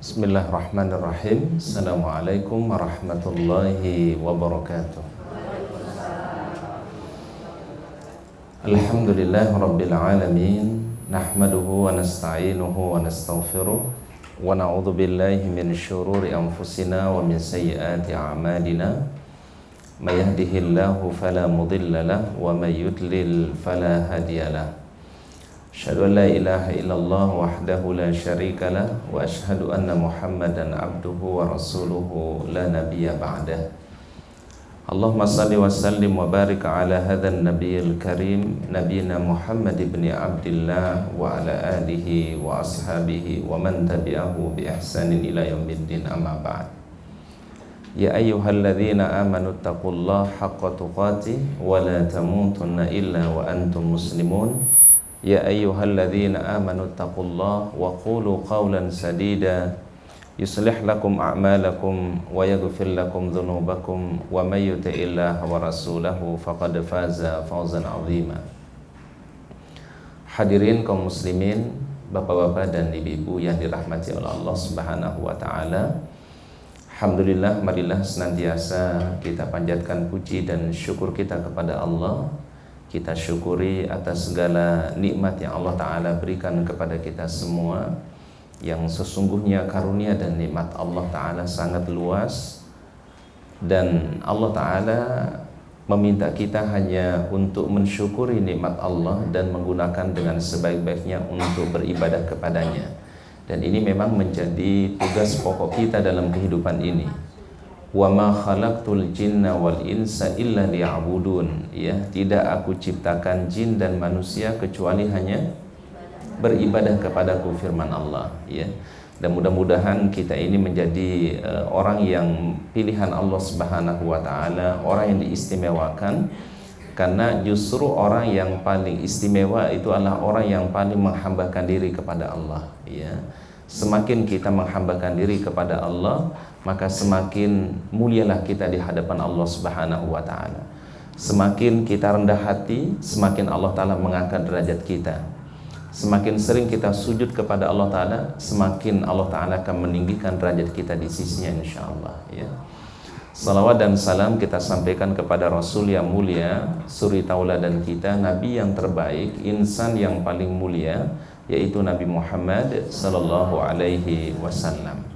Bismillahirrahmanirrahim. Assalamualaikum warahmatullahi wabarakatuh. Alhamdulillah rabbil alamin. Nahmaduhu wa nasta'inuhu wa nastaghfiruh. Wa na'udzu billahi min syururi anfusina wa min sayyiati a'malina. May yahdihillahu fala mudilla lahu wa may yudlil fala hadiyalah. Asyhadu an la ilaha illallah wahdahu la syarika lah wa asyhadu anna Muhammadan abduhu wa rasuluhu la nabiyya ba'dah. Allahumma salli wa sallim wa barik ala hadzal nabiyil karim nabiyina Muhammad ibn Abdillah wa ala alihi wa ashabihi wa man tabi'ahu bi ihsanin ila yaumiddin, amma ba'd. Ya ayyuhalladzina amanu taqullaha haqqa tuqatih wa la tamutunna illa wa antum muslimun. Ya ayyuhalladzina amanu taqullaha wa qulu qawlan sadida yuslih lakum a'malakum wa yaghfir lakum dhunubakum wa may yuti'illaha wa rasulahu faqad faza fawzan 'azima. Hadirin kaum muslimin, bapak-bapak dan ibu-ibu yang dirahmati oleh Allah Subhanahu wa taala. Alhamdulillah, marilah senantiasa kita panjatkan puji dan syukur kita kepada Allah. Kita syukuri atas segala nikmat yang Allah Ta'ala berikan kepada kita semua, yang sesungguhnya karunia dan nikmat Allah Ta'ala sangat luas, dan Allah Ta'ala meminta kita hanya untuk mensyukuri nikmat Allah dan menggunakan dengan sebaik-baiknya untuk beribadah kepadanya. Dan ini memang menjadi tugas pokok kita dalam kehidupan ini. Wa ma khalaqtul jinna wal insa illa liya'budun, ya, tidak aku ciptakan jin dan manusia kecuali hanya beribadah kepadaku, firman Allah, ya. Dan mudah-mudahan kita ini menjadi orang yang pilihan Allah Subhanahu wa taala, orang yang diistimewakan, karena justru orang yang paling istimewa itu adalah orang yang paling menghambakan diri kepada Allah, ya. Semakin kita menghambakan diri kepada Allah, maka semakin mulialah kita di hadapan Allah Subhanahu wa taala. Semakin kita rendah hati, semakin Allah Ta'ala mengangkat derajat kita. Semakin sering kita sujud kepada Allah Ta'ala, semakin Allah Ta'ala akan meninggikan derajat kita di sisinya, insyaallah, ya. Salawat dan salam kita sampaikan kepada Rasul yang mulia, suri tauladan kita, Nabi yang terbaik, insan yang paling mulia, yaitu Nabi Muhammad sallallahu alaihi wasallam.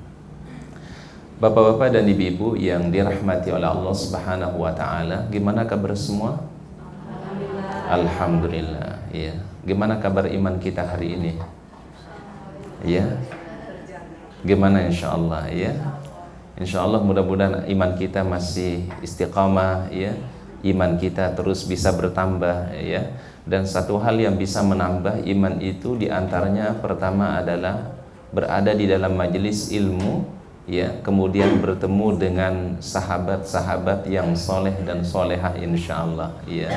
Bapak-bapak dan ibu-ibu yang dirahmati oleh Allah Subhanahu wa taala, gimana kabar semua? Alhamdulillah, ya. Gimana kabar iman kita hari ini? Ya. Gimana, insyaallah, ya. Insyaallah mudah-mudahan iman kita masih istiqamah, ya. Iman kita terus bisa bertambah, ya. Dan satu hal yang bisa menambah iman itu diantaranya pertama adalah berada di dalam majelis ilmu, ya, kemudian bertemu dengan sahabat-sahabat yang soleh dan solehah, insyaallah, ya.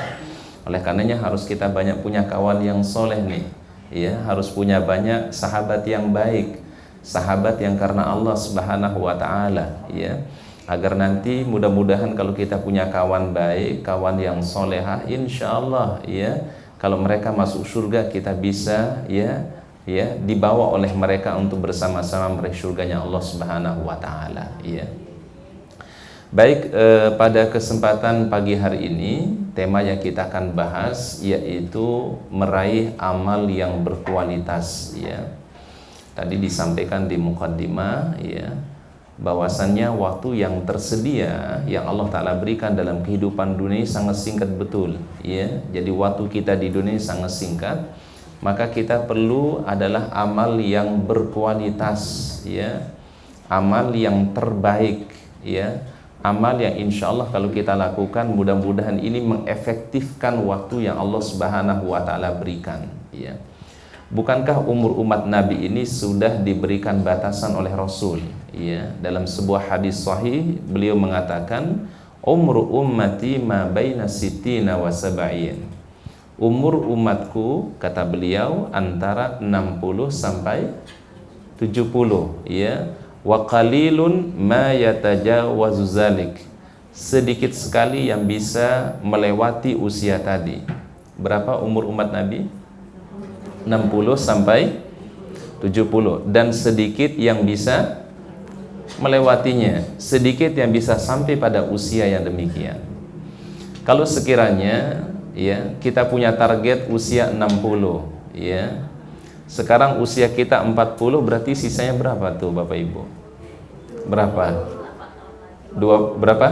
Oleh karenanya harus kita banyak punya kawan yang soleh nih, ya, harus punya banyak sahabat yang baik, sahabat yang karena Allah Subhanahu wa taala, ya. Agar nanti mudah-mudahan kalau kita punya kawan baik, kawan yang solehah, insyaallah, ya, kalau mereka masuk surga kita bisa, ya, dibawa oleh mereka untuk bersama-sama meraih surganya Allah Subhanahu wa taala, ya. Baik, pada kesempatan pagi hari ini tema yang kita akan bahas yaitu meraih amal yang berkualitas, ya. Tadi disampaikan di muqaddimah, ya, bahwasannya waktu yang tersedia yang Allah Ta'ala berikan dalam kehidupan dunia sangat singkat betul, ya. Jadi waktu kita di dunia sangat singkat, maka kita perlu adalah amal yang berkualitas, ya, amal yang terbaik, ya, amal yang insya Allah kalau kita lakukan mudah-mudahan ini mengefektifkan waktu yang Allah Subhanahu wa taala berikan, ya. Bukankah umur umat Nabi ini sudah diberikan batasan oleh Rasul, ya? Dalam sebuah hadis sahih beliau mengatakan, umru ummati ma baina sittina wa sab'in. Umur umatku, kata beliau, antara 60 sampai 70, ya. Wa qalilun ma yatajawazu zalik. Sedikit sekali yang bisa melewati usia tadi. Berapa umur umat Nabi? 60 sampai 70, dan sedikit yang bisa melewatinya. Sedikit yang bisa sampai pada usia yang demikian. Kalau sekiranya ya kita punya target usia 60 ya. Sekarang usia kita 40, berarti sisanya berapa tuh Bapak Ibu? Berapa? Berapa?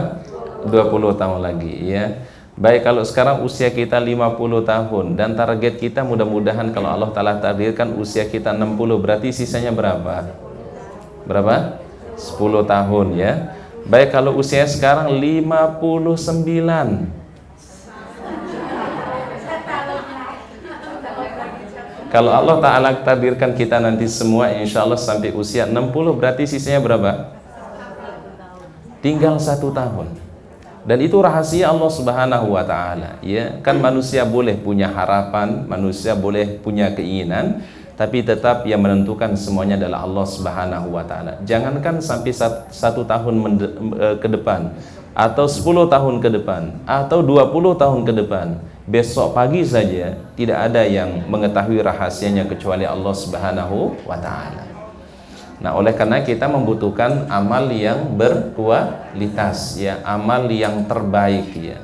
20 tahun lagi ya. Baik, kalau sekarang usia kita 50 tahun dan target kita mudah-mudahan kalau Allah Ta'ala takdirkan usia kita 60, berarti sisanya berapa? Berapa? 10 tahun ya. Baik, kalau usia sekarang 59. Kalau Allah Ta'ala takdirkan kita nanti semua insya Allah sampai usia 60, berarti sisanya berapa? Tinggal 1 tahun. Dan itu rahasia Allah Subhanahu wa Ta'ala ya. Kan manusia boleh punya harapan, manusia boleh punya keinginan, tapi tetap yang menentukan semuanya adalah Allah Subhanahu wa Ta'ala. Jangankan sampai 1 tahun ke depan, atau 10 tahun ke depan, atau 20 tahun ke depan, besok pagi saja tidak ada yang mengetahui rahasianya kecuali Allah Subhanahu wa Ta'ala. Nah, oleh karena kita membutuhkan amal yang berkualitas ya, amal yang terbaik ya.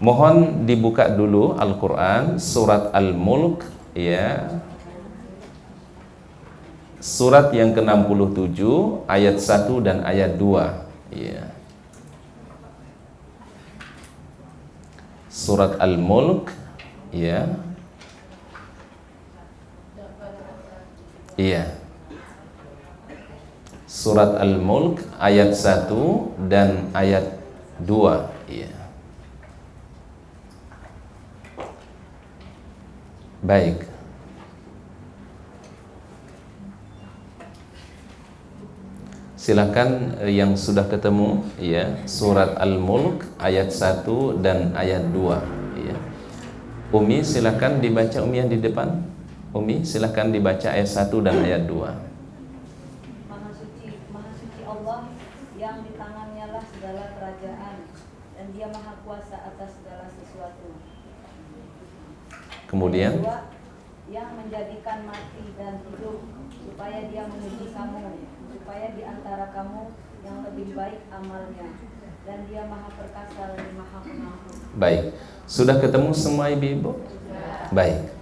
Mohon dibuka dulu Al-Qur'an surat Al-Mulk ya. Surat yang ke-67 ayat 1 dan ayat 2 ya. Surat Al-Mulk ya. Iya. Surat Al-Mulk ayat 1 dan ayat 2 ya. Baik. Silakan yang sudah ketemu ya, surat Al-Mulk ayat 1 dan ayat 2 ya. Umi silakan dibaca, Umi yang di depan. Umi silakan dibaca ayat 1 dan ayat 2. Yang di tangannya lah segala kerajaan dan dia maha kuasa atas segala sesuatu. Kemudian yang menjadikan mati dan hidup supaya dia menguji kamu, supaya di antara kamu yang lebih baik amalnya, dan dia maha perkasa dan maha pengampun. Baik, sudah ketemu semua ibu-ibu? Baik.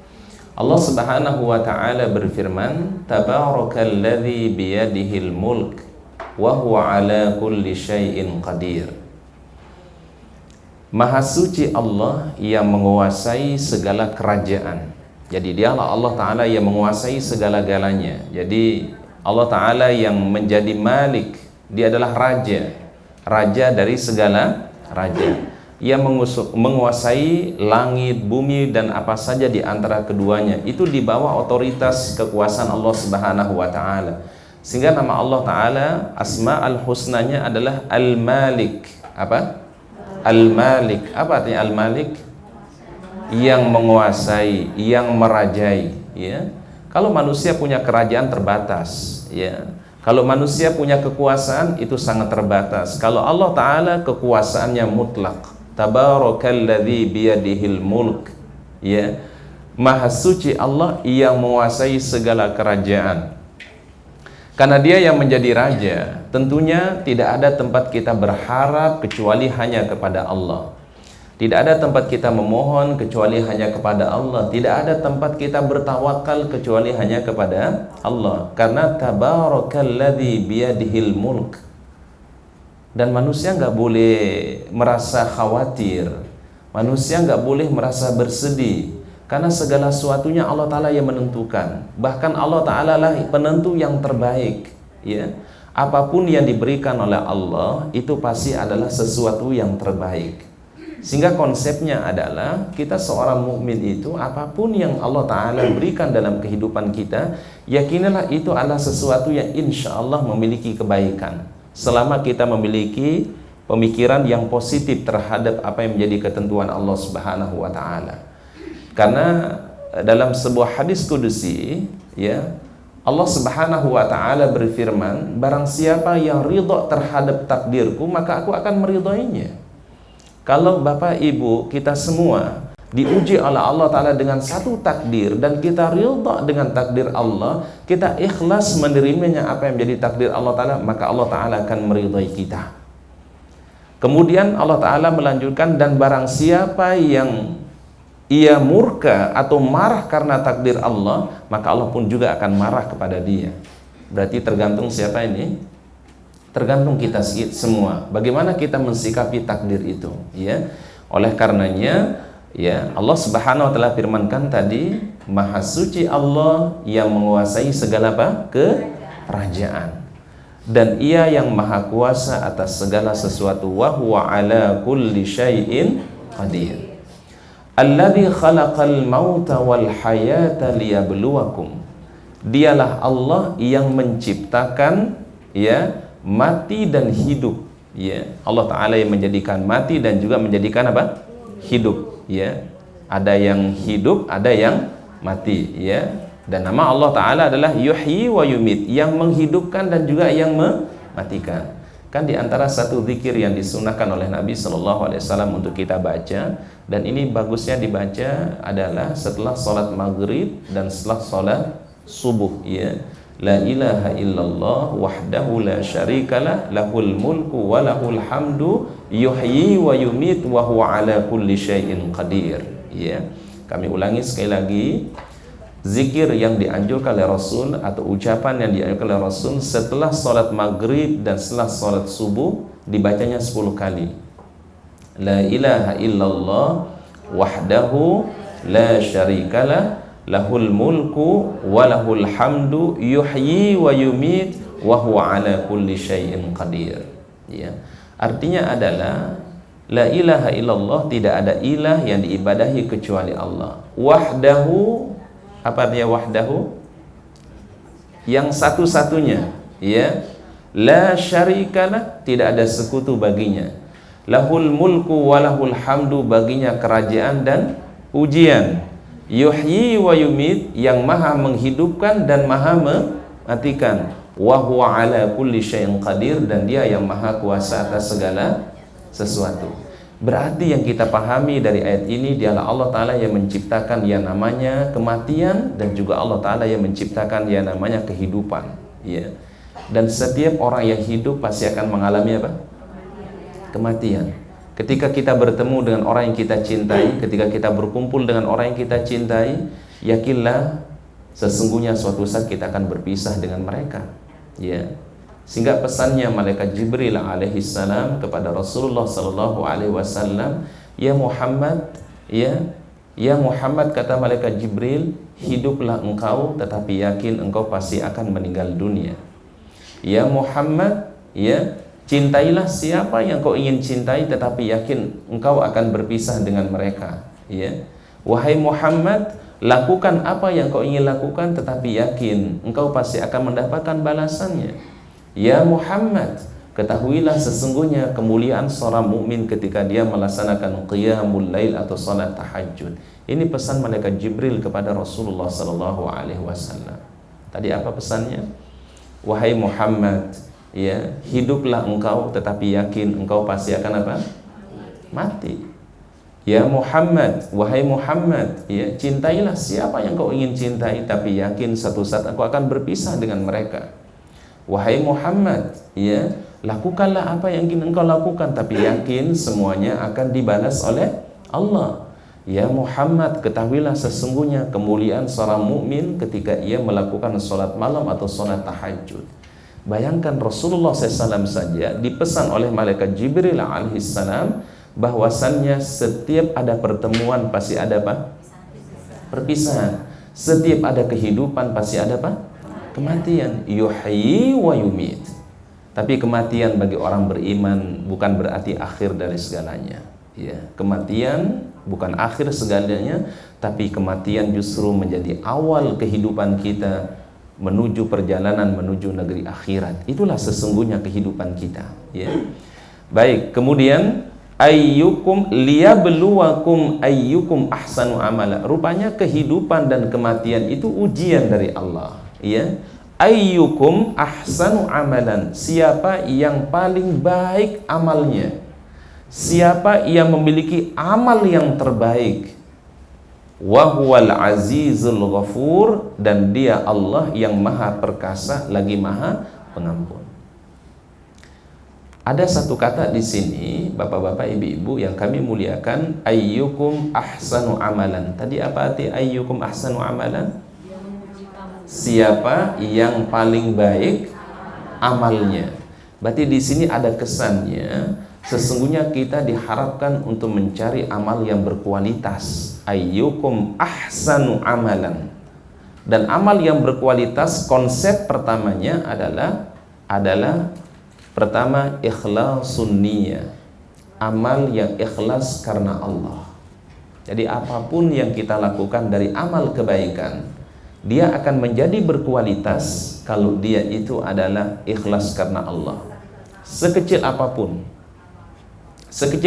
Allah Subhanahu wa Ta'ala berfirman, Tabarakalladzi biyadihil mulk wa huwa ala kulli syai'in qadir. Maha suci Allah yang menguasai segala kerajaan. Jadi dialah Allah Ta'ala yang menguasai segala-galanya. Jadi Allah Ta'ala yang menjadi malik, dia adalah raja, raja dari segala raja. Ia menguasai langit, bumi dan apa saja di antara keduanya. Itu di bawah otoritas kekuasaan Allah Subhanahu wa Ta'ala. Sehingga nama Allah Ta'ala Asma'ul Husnanya adalah Al-Malik. Apa? Al-Malik. Apa artinya Al-Malik? Yang menguasai, yang merajai ya. Kalau manusia punya kerajaan terbatas ya. Kalau manusia punya kekuasaan itu sangat terbatas. Kalau Allah Ta'ala kekuasaannya mutlak. Tabarakalladzi biyadihil mulk ya. Maha suci Allah yang menguasai segala kerajaan. Karena dia yang menjadi raja, tentunya tidak ada tempat kita berharap kecuali hanya kepada Allah. Tidak ada tempat kita memohon kecuali hanya kepada Allah. Tidak ada tempat kita bertawakal kecuali hanya kepada Allah. Karena tabarakalladzi biyadihil mulk. Dan manusia nggak boleh merasa khawatir. Manusia nggak boleh merasa bersedih. Karena segala sesuatunya Allah Ta'ala yang menentukan. Bahkan Allah Ta'ala lah penentu yang terbaik ya. Apapun yang diberikan oleh Allah itu pasti adalah sesuatu yang terbaik. Sehingga konsepnya adalah kita seorang mukmin itu apapun yang Allah Ta'ala berikan dalam kehidupan kita, yakinilah itu adalah sesuatu yang insya Allah memiliki kebaikan. Selama kita memiliki pemikiran yang positif terhadap apa yang menjadi ketentuan Allah Subhanahu wa Ta'ala. Karena dalam sebuah hadis kudusi ya, Allah Subhanahu wa Ta'ala berfirman, barang siapa yang ridha terhadap takdirku maka aku akan meridhoinya. Kalau Bapak Ibu kita semua diuji oleh Allah Ta'ala dengan satu takdir, dan kita ridha dengan takdir Allah, kita ikhlas menerimanya apa yang menjadi takdir Allah Ta'ala, maka Allah Ta'ala akan meridhai kita. Kemudian Allah Ta'ala melanjutkan, dan barang siapa yang ia murka atau marah karena takdir Allah, maka Allah pun juga akan marah kepada dia. Berarti tergantung siapa ini? Tergantung kita semua. Bagaimana kita mensikapi takdir itu, ya. Oleh karenanya, ya, Allah Subhanahu wa taala firmankan tadi, Maha suci Allah yang menguasai segala apa? Kerajaan. Dan Ia yang maha kuasa atas segala sesuatu, wa huwa ala kulli syai'in qadir. Alladzi khalaqal mauta wal hayata liyabluwakum. Dialah Allah yang menciptakan, ya, mati dan hidup, ya. Allah Ta'ala yang menjadikan mati dan juga menjadikan apa? Hidup, ya. Ada yang hidup, ada yang mati, ya. Dan nama Allah Ta'ala adalah yuhyi wa yumit, yang menghidupkan dan juga yang mematikan. Kan di antara satu zikir yang disunahkan oleh Nabi SAW untuk kita baca, dan ini bagusnya dibaca adalah setelah sholat maghrib dan setelah sholat subuh, ya. La ilaha illallah wahdahu la syarikalah lahul mulku wa lahul hamdu yuhyi wa yumit wa huwa ala kulli syai'in qadir, ya. Kami ulangi sekali lagi, zikir yang dianjurkan oleh Rasul atau ucapan yang dianjurkan oleh Rasul setelah sholat maghrib dan setelah sholat subuh dibacanya 10 kali. La ilaha illallah wahdahu la syarikalah lahul mulku wa lahul hamdu yuhyi wa yumit wa huwa ala kulli syai'in qadir, ya. Artinya adalah la ilaha illallah, tidak ada ilah yang diibadahi kecuali Allah. Wahdahu, apa artinya wahdahu? Yang satu-satunya, ya. La syarikalah, tidak ada sekutu baginya. Lahul mulku wa lahul hamdu, baginya kerajaan dan pujian. Yuhyi wa yumit, yang maha menghidupkan dan maha mematikan. Wa huwa ala kulli syai'in qadir, dan Dia yang maha kuasa atas segala sesuatu. Berarti yang kita pahami dari ayat ini, dialah Allah Ta'ala yang menciptakan yang namanya kematian, dan juga Allah Ta'ala yang menciptakan yang namanya kehidupan, ya. Dan setiap orang yang hidup pasti akan mengalami apa? Kematian. Ketika kita bertemu dengan orang yang kita cintai, ketika kita berkumpul dengan orang yang kita cintai, yakinlah sesungguhnya suatu saat kita akan berpisah dengan mereka, ya. Sehingga pesannya malaikat Jibril alaihissalam kepada Rasulullah sallallahu alaihi wasallam, ya Muhammad, ya Muhammad, kata malaikat Jibril, hiduplah engkau tetapi yakin engkau pasti akan meninggal dunia. Ya Muhammad, ya, cintailah siapa yang kau ingin cintai tetapi yakin engkau akan berpisah dengan mereka, ya. Wahai Muhammad, lakukan apa yang kau ingin lakukan tetapi yakin engkau pasti akan mendapatkan balasannya. Ya Muhammad, ketahuilah sesungguhnya kemuliaan seorang mukmin ketika dia melaksanakan qiyamul lail atau salat tahajud. Ini pesan malaikat Jibril kepada Rasulullah sallallahu alaihi wasallam. Tadi apa pesannya? Wahai Muhammad, ya, hiduplah engkau tetapi yakin engkau pasti akan apa? Mati. Ya Muhammad, wahai Muhammad, ya, cintailah siapa yang kau ingin cintai tapi yakin satu saat engkau akan berpisah dengan mereka. Wahai Muhammad, ya, lakukanlah apa yang ingin engkau lakukan tapi yakin semuanya akan dibalas oleh Allah. Ya Muhammad, ketahuilah sesungguhnya kemuliaan seorang mukmin ketika ia melakukan sholat malam atau sholat tahajud. Bayangkan Rasulullah SAW saja dipesan oleh malaikat Jibril alaihissalam bahwasannya setiap ada pertemuan pasti ada apa? Perpisahan. Setiap ada kehidupan pasti ada apa? Kematian. Yuhyi wa yumit. Tapi kematian bagi orang beriman bukan berarti akhir dari segalanya, ya. Kematian bukan akhir segalanya, tapi kematian justru menjadi awal kehidupan kita menuju perjalanan menuju negeri akhirat. Itulah sesungguhnya kehidupan kita, ya. Baik, kemudian ayyukum liyabluwakum ayyukum ahsanu amala. Rupanya kehidupan dan kematian itu ujian dari Allah, ya. Ayyukum ahsanu amalan, siapa yang paling baik amalnya, siapa yang memiliki amal yang terbaik, wa huwal azizul ghafur, dan dia Allah yang maha perkasa lagi maha pengampun. Ada satu kata di sini, bapak-bapak, ibu-ibu yang kami muliakan, ayyukum ahsanu amalan. Tadi apa arti ayyukum ahsanu amalan? Siapa yang paling baik amalnya. Berarti di sini ada kesannya, sesungguhnya kita diharapkan untuk mencari amal yang berkualitas. Ayyukum ahsanu amalan. Dan amal yang berkualitas, konsep pertamanya adalah pertama, ikhlasun niyah, amal yang ikhlas karena Allah. Jadi apapun yang kita lakukan dari amal kebaikan, dia akan menjadi berkualitas kalau dia itu adalah ikhlas karena Allah. Sekecil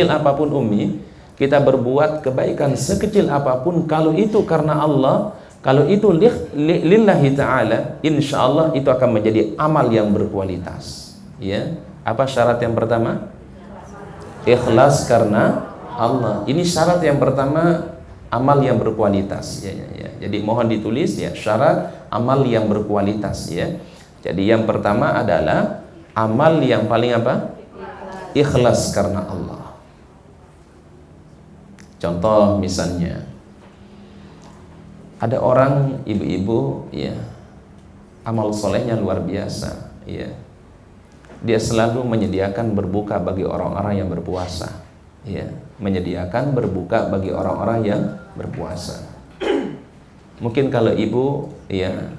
apapun Umi, kita berbuat kebaikan sekecil apapun, kalau itu karena Allah, kalau itu lillahi ta'ala, insya Allah itu akan menjadi amal yang berkualitas. Ya, apa syarat yang pertama? Ikhlas karena Allah. Ini syarat yang pertama, amal yang berkualitas. Ya. Jadi mohon ditulis ya, syarat amal yang berkualitas ya. Jadi yang pertama adalah amal yang paling apa? Ikhlas karena Allah. Contoh misalnya, ada orang ibu-ibu ya, amal solehnya luar biasa ya. Dia selalu menyediakan berbuka bagi orang-orang yang berpuasa ya, menyediakan berbuka bagi orang-orang yang berpuasa. Mungkin kalau ibu ya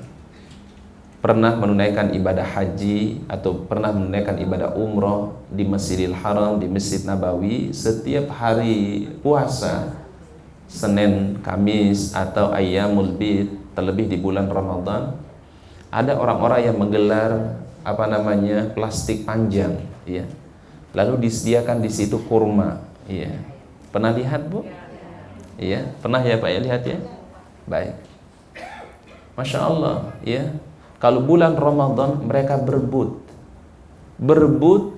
pernah menunaikan ibadah haji atau pernah menunaikan ibadah umroh di Masjidil Haram, di Masjid Nabawi, setiap hari puasa, Senin, Kamis atau Ayyamul Bid, terlebih di bulan Ramadan, ada orang-orang yang menggelar plastik panjang ya. Lalu disediakan di situ kurma ya. Pernah lihat Bu? Iya, pernah ya Pak ya lihat ya? Baik. Masya Allah ya. Kalau bulan Ramadan mereka berebut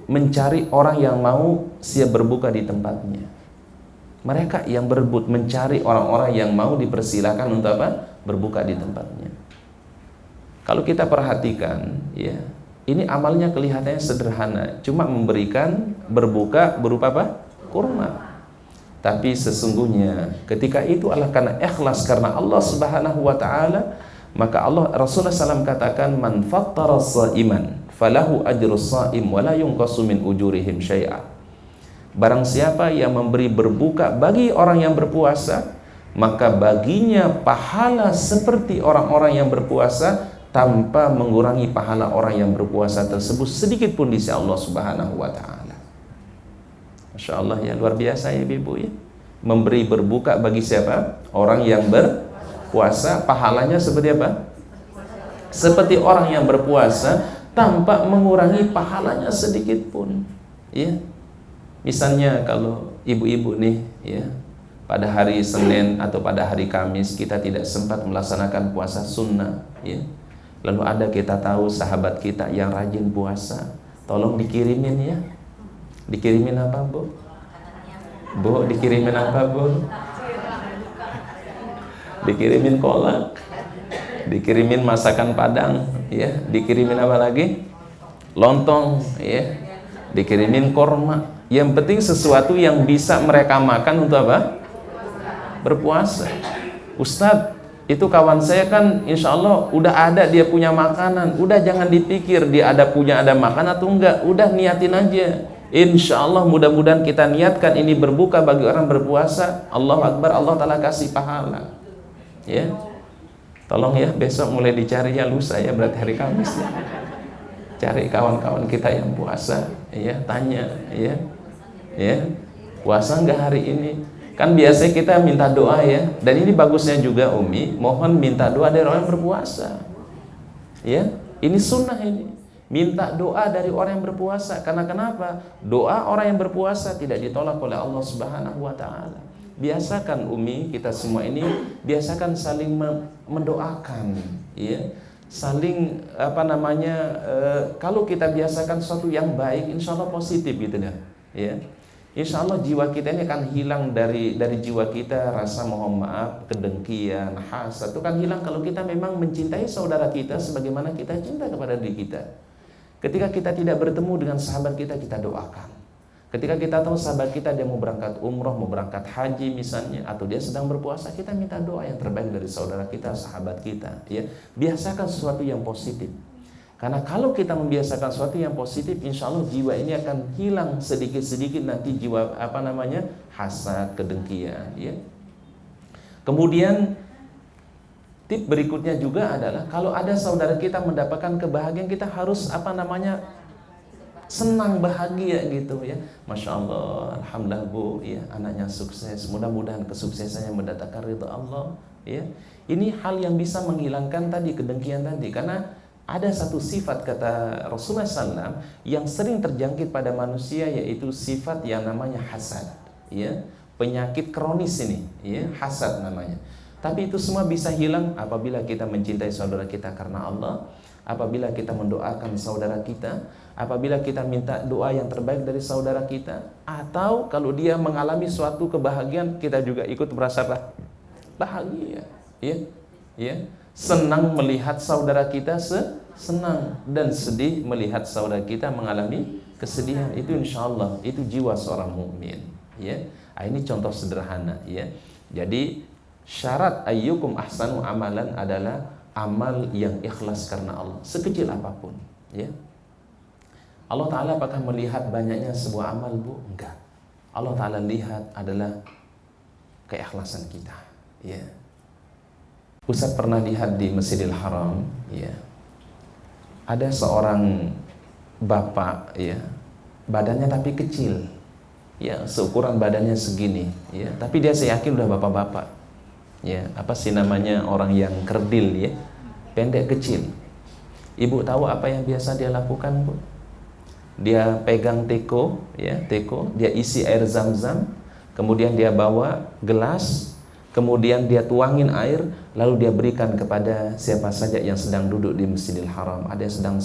mencari orang yang mau siap berbuka di tempatnya. Mereka yang berebut mencari orang-orang yang mau dipersilakan untuk apa? Berbuka di tempatnya. Kalau kita perhatikan ya, ini amalnya kelihatannya sederhana, cuma memberikan berbuka berupa apa? Kurma. Tapi sesungguhnya ketika itu adalah karena ikhlas karena Allah Subhanahu wa taala, maka Rasulullah SAW katakan, man fattara shaiman falahu ajrus shaim wa la yunqasu min ujurihim syai'a. Barang siapa yang memberi berbuka bagi orang yang berpuasa, maka baginya pahala seperti orang-orang yang berpuasa, tanpa mengurangi pahala orang yang berpuasa tersebut sedikit pun di sisi Allah Subhanahu wa taala. Masya Allah ya, luar biasa ya Ibu ya. Memberi berbuka bagi siapa? Orang yang berpuasa, pahalanya seperti apa? Seperti orang yang berpuasa tanpa mengurangi pahalanya sedikit pun. Ya. Misalnya kalau ibu-ibu nih ya, pada hari Senin atau pada hari Kamis kita tidak sempat melaksanakan puasa sunnah ya. Lalu ada kita tahu sahabat kita yang rajin puasa, tolong dikirimin ya. Dikirimin apa Bu? Bu, dikirimin apa Bu? Dikirimin kolak, dikirimin masakan Padang ya, dikirimin apa lagi? Lontong ya, dikirimin korma. Yang penting sesuatu yang bisa mereka makan untuk apa? Berpuasa. Ustadz, itu kawan saya kan insya Allah udah ada dia punya makanan, udah jangan dipikir dia ada makan atau enggak, udah niatin aja. Insya Allah mudah-mudahan kita niatkan ini berbuka bagi orang berpuasa, Allahu Akbar, Allah Ta'ala kasih pahala ya. Tolong ya besok mulai dicari ya, lusa ya berarti hari Kamis ya. Cari kawan-kawan kita yang puasa ya, tanya ya, puasa enggak hari ini? Kan biasanya kita minta doa ya, dan ini bagusnya juga Umi, mohon minta doa dari orang yang berpuasa. Ya, ini sunnah ini. Minta doa dari orang yang berpuasa. Karena kenapa? Doa orang yang berpuasa tidak ditolak oleh Allah Subhanahu wa taala. Biasakan Umi, kita semua ini biasakan saling mendoakan, ya. Saling kalau kita biasakan sesuatu yang baik, insya Allah positif gitu dah, ya. insya Allah jiwa kita ini akan hilang dari jiwa kita rasa mohon maaf, kedengkian, hasad itu kan hilang kalau kita memang mencintai saudara kita sebagaimana kita cinta kepada diri kita. Ketika kita tidak bertemu dengan sahabat kita, kita doakan. Ketika kita tahu sahabat kita dia mau berangkat umroh, mau berangkat haji misalnya, atau dia sedang berpuasa, kita minta doa yang terbaik dari saudara kita, sahabat kita. Ya, biasakan sesuatu yang positif. Karena kalau kita membiasakan sesuatu yang positif, insya Allah jiwa ini akan hilang sedikit-sedikit nanti jiwa hasad, kedengkian. Ya. Kemudian tip berikutnya juga adalah kalau ada saudara kita mendapatkan kebahagiaan, kita harus senang, bahagia gitu ya. Masya Allah, alhamdulillah Bu, ya anaknya sukses. Mudah-mudahan kesuksesannya mendatangkan ridha Allah. Ya, ini hal yang bisa menghilangkan tadi kedengkian tadi. Karena ada satu sifat kata Rasulullah SAW yang sering terjangkit pada manusia, yaitu sifat yang namanya hasad. Ya, penyakit kronis ini, ya hasad namanya. Tapi itu semua bisa hilang apabila kita mencintai saudara kita karena Allah. Apabila kita mendoakan saudara kita, apabila kita minta doa yang terbaik dari saudara kita, atau kalau dia mengalami suatu kebahagiaan, kita juga ikut merasa bahagia, ya, senang melihat saudara kita senang, dan sedih melihat saudara kita mengalami kesedihan. Itu insya Allah itu jiwa seorang mukmin, ya. Ini contoh sederhana, ya. Jadi syarat ayyukum ahsanu amalan adalah amal yang ikhlas karena Allah, sekecil apapun, ya. Allah Ta'ala apakah melihat banyaknya sebuah amal, Bu? Enggak. Allah Ta'ala lihat adalah keikhlasan kita, ya. Ustaz pernah lihat di Masjidil Haram, ya. Ada seorang bapak, ya, badannya tapi kecil, ya, seukuran badannya segini, ya. Tapi dia saya yakin udah bapak-bapak, ya, apa sih namanya, orang yang kerdil, ya, pendek kecil. Ibu tahu apa yang biasa dia lakukan, Bu? Dia pegang teko, ya, dia isi air zam-zam, kemudian dia bawa gelas, kemudian dia tuangin air, lalu dia berikan kepada siapa saja yang sedang duduk di Masjidil Haram. Ada yang sedang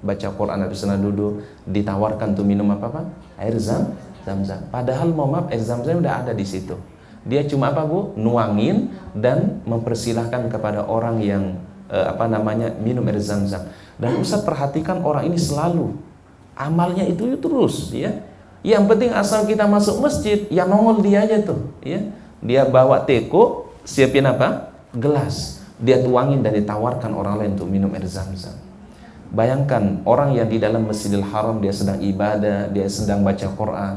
baca Quran, atau sedang duduk, ditawarkan tuh minum apa? Air zam-zam. Padahal mau maaf, air zam-zam udah ada di situ. Dia cuma Bu? Nuangin dan mempersilahkan kepada orang yang minum air zam-zam. Dan Ustaz perhatikan orang ini selalu amalnya itu terus, ya. Yang penting asal kita masuk masjid, yang nongol dia aja tuh, ya. Dia bawa teko, siapin gelas, dia tuangin dan ditawarkan orang lain untuk minum air zam-zam. Bayangkan orang yang di dalam Masjidil Haram, dia sedang ibadah, dia sedang baca Quran,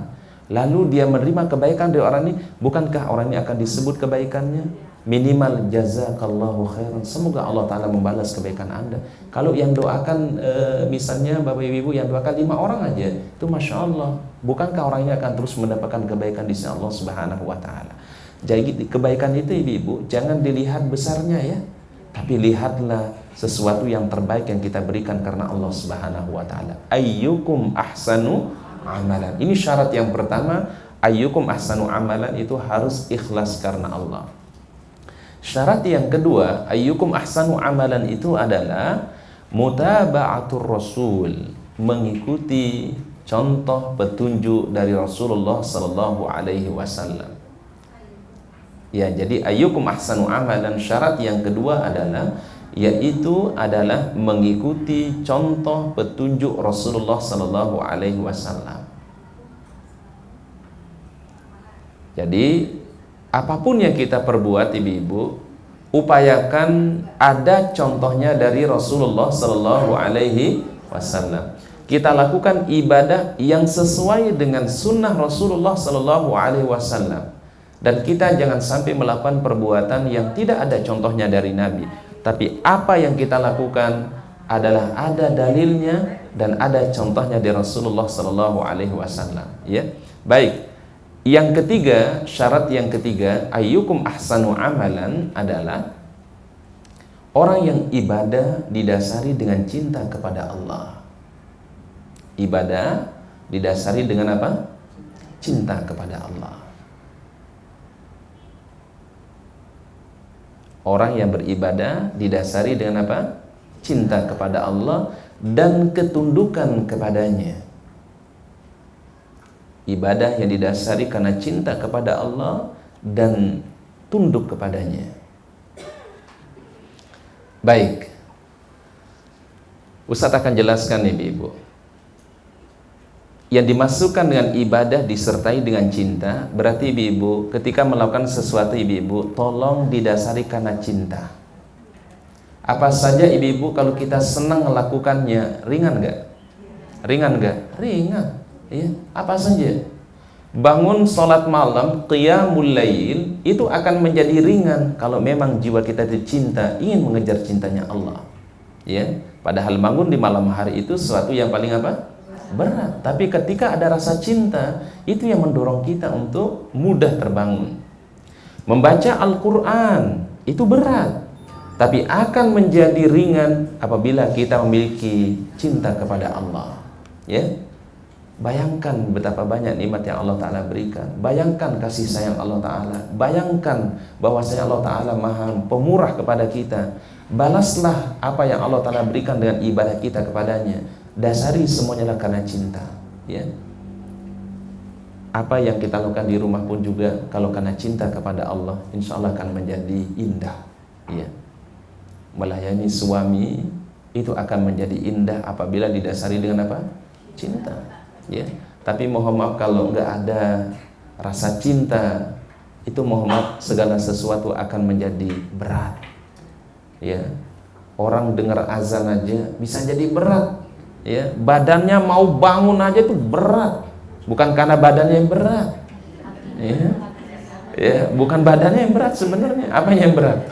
lalu dia menerima kebaikan dari orang ini, bukankah orang ini akan disebut kebaikannya? Minimal jazakallahu khairan, semoga Allah Ta'ala membalas kebaikan Anda. Kalau yang doakan misalnya Bapak Ibu yang doakan 5 orang aja, itu Masya Allah, bukankah orang ini akan terus mendapatkan kebaikan di sisi Allah Subhanahu wa Ta'ala? Jadi kebaikan itu Ibu, jangan dilihat besarnya, ya, tapi lihatlah sesuatu yang terbaik yang kita berikan karena Allah Subhanahu wa Ta'ala. Ayyukum ahsanu amalan. Ini syarat yang pertama, ayyukum ahsanu amalan, itu harus ikhlas karena Allah. Syarat yang kedua, ayyukum ahsanu amalan, itu adalah mutaba'atur rasul, mengikuti contoh petunjuk dari Rasulullah sallallahu alaihi wasallam. Ya, jadi ayyukum ahsanu amalan, syarat yang kedua adalah mengikuti contoh petunjuk Rasulullah sallallahu alaihi wasallam. Jadi apapun yang kita perbuat Ibu, upayakan ada contohnya dari Rasulullah sallallahu alaihi wasallam. Kita lakukan ibadah yang sesuai dengan sunnah Rasulullah sallallahu alaihi wasallam. Dan kita jangan sampai melakukan perbuatan yang tidak ada contohnya dari Nabi. Tapi apa yang kita lakukan adalah ada dalilnya dan ada contohnya dari Rasulullah sallallahu alaihi wasallam, ya. Baik. Yang ketiga, syarat yang ketiga, ayyukum ahsanu amalan, adalah orang yang ibadah didasari dengan cinta kepada Allah. Ibadah didasari dengan apa? Cinta kepada Allah. Orang yang beribadah didasari dengan apa? Cinta kepada Allah dan ketundukan kepadanya. ibadah yang didasari karena cinta kepada Allah dan tunduk kepadanya. Baik, Ustadz akan jelaskan ibu-ibu. Yang dimasukkan dengan ibadah disertai dengan cinta, berarti ibu-ibu ketika melakukan sesuatu ibu-ibu, tolong didasari karena cinta. Apa saja ibu-ibu kalau kita senang melakukannya, ringan nggak? Ringan nggak? Ringan. Ya, apa saja. Bangun sholat malam, qiyamul lail, itu akan menjadi ringan kalau memang jiwa kita dicinta, ingin mengejar cintanya Allah. Ya, padahal bangun di malam hari itu sesuatu yang paling apa? Berat. Tapi ketika ada rasa cinta, itu yang mendorong kita untuk mudah terbangun. Membaca Al-Quran itu berat, tapi akan menjadi ringan apabila kita memiliki cinta kepada Allah. Ya, bayangkan betapa banyak nikmat yang Allah Ta'ala berikan. Bayangkan kasih sayang Allah Ta'ala. Bayangkan bahwasanya Allah Ta'ala maha pemurah kepada kita. Balaslah apa yang Allah Ta'ala berikan dengan ibadah kita kepadanya. Dasari semuanya karena cinta. Ya. Apa yang kita lakukan di rumah pun juga kalau karena cinta kepada Allah, insya Allah akan menjadi indah. Ya. Melayani suami itu akan menjadi indah apabila didasari dengan apa? Cinta. Ya. Tapi mohon maaf kalau nggak ada rasa cinta, itu mohon maaf segala sesuatu akan menjadi berat. Ya. Orang dengar azan aja bisa jadi berat. Ya, badannya mau bangun aja itu berat, bukan karena badannya yang berat. Ya, ya, bukan badannya yang berat sebenarnya. Apa yang berat?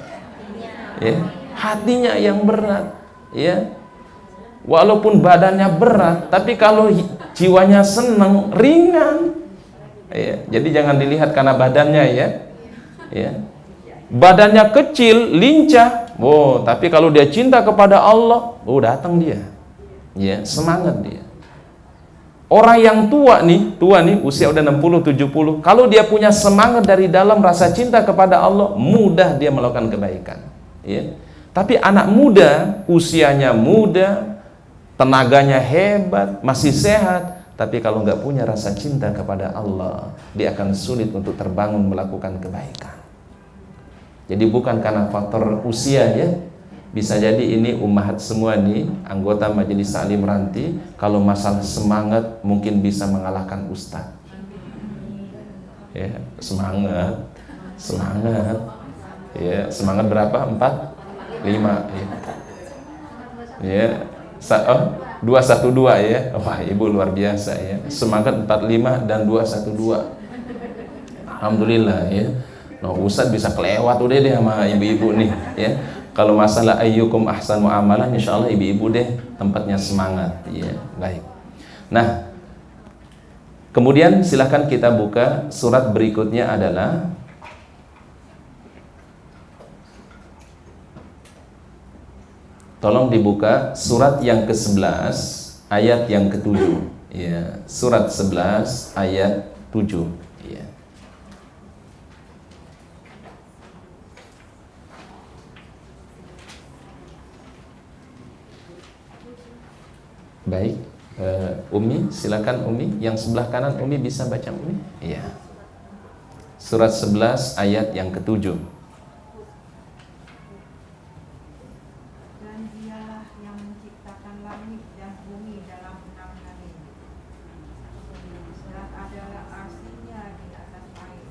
Ya, hatinya yang berat. Ya, walaupun badannya berat, tapi kalau jiwanya senang, ringan. Ya, jadi jangan dilihat karena badannya ya. Ya, badannya kecil, lincah. Oh, tapi kalau dia cinta kepada Allah, oh datang dia. Ya, semangat dia. Orang yang tua nih, usia udah 60, 70, kalau dia punya semangat dari dalam rasa cinta kepada Allah, mudah dia melakukan kebaikan. Ya. Tapi anak muda, usianya muda, tenaganya hebat, masih sehat, tapi kalau nggak punya rasa cinta kepada Allah, dia akan sulit untuk terbangun melakukan kebaikan. Jadi bukan karena faktor usia ya. Bisa jadi ini ummahat semua nih, anggota Majelis Ta'lim Ranti, kalau masalah semangat mungkin bisa mengalahkan ustaz. Ya, semangat. Ya, semangat berapa? 4, 5 ya. Ya, 212 ya. Wah, ibu luar biasa ya. Semangat 45 dan 212. Alhamdulillah ya. Nah, ustaz bisa kelewat udah deh sama ibu-ibu nih ya. Kalau masalah ayyukum ahsanu amalan, insya Allah ibu-ibu deh tempatnya semangat. Ya, baik. Nah, kemudian silahkan kita buka surat berikutnya adalah tolong dibuka surat yang ke-11 ayat yang ke-7. Ya, surat 11 ayat 7. Ya. Baik, Umi, silakan Umi. Yang sebelah kanan Umi bisa baca Umi? Iya. Surat 11 ayat yang ke-7. Dan dialah yang menciptakan langit dan bumi dalam 6 hari. Dan adalah arsinya di atas air.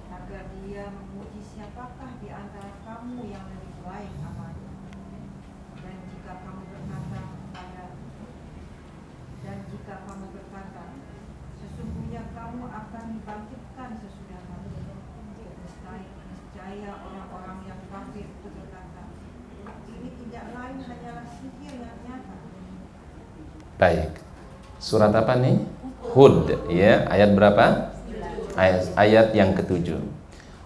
Agar dia memuji siapakah di antara kamu yang lebih baik amalnya. Dan jika kamu berkata, sesungguhnya kamu akan dibangkitkan sesudah mati. Niscaya orang-orang yang kafir itu berkata, ini tidak lain hanyalah sihir yang nyata. Baik. Surat apa nih? Hud, ya. Ayat berapa? Ayat yang ke-7.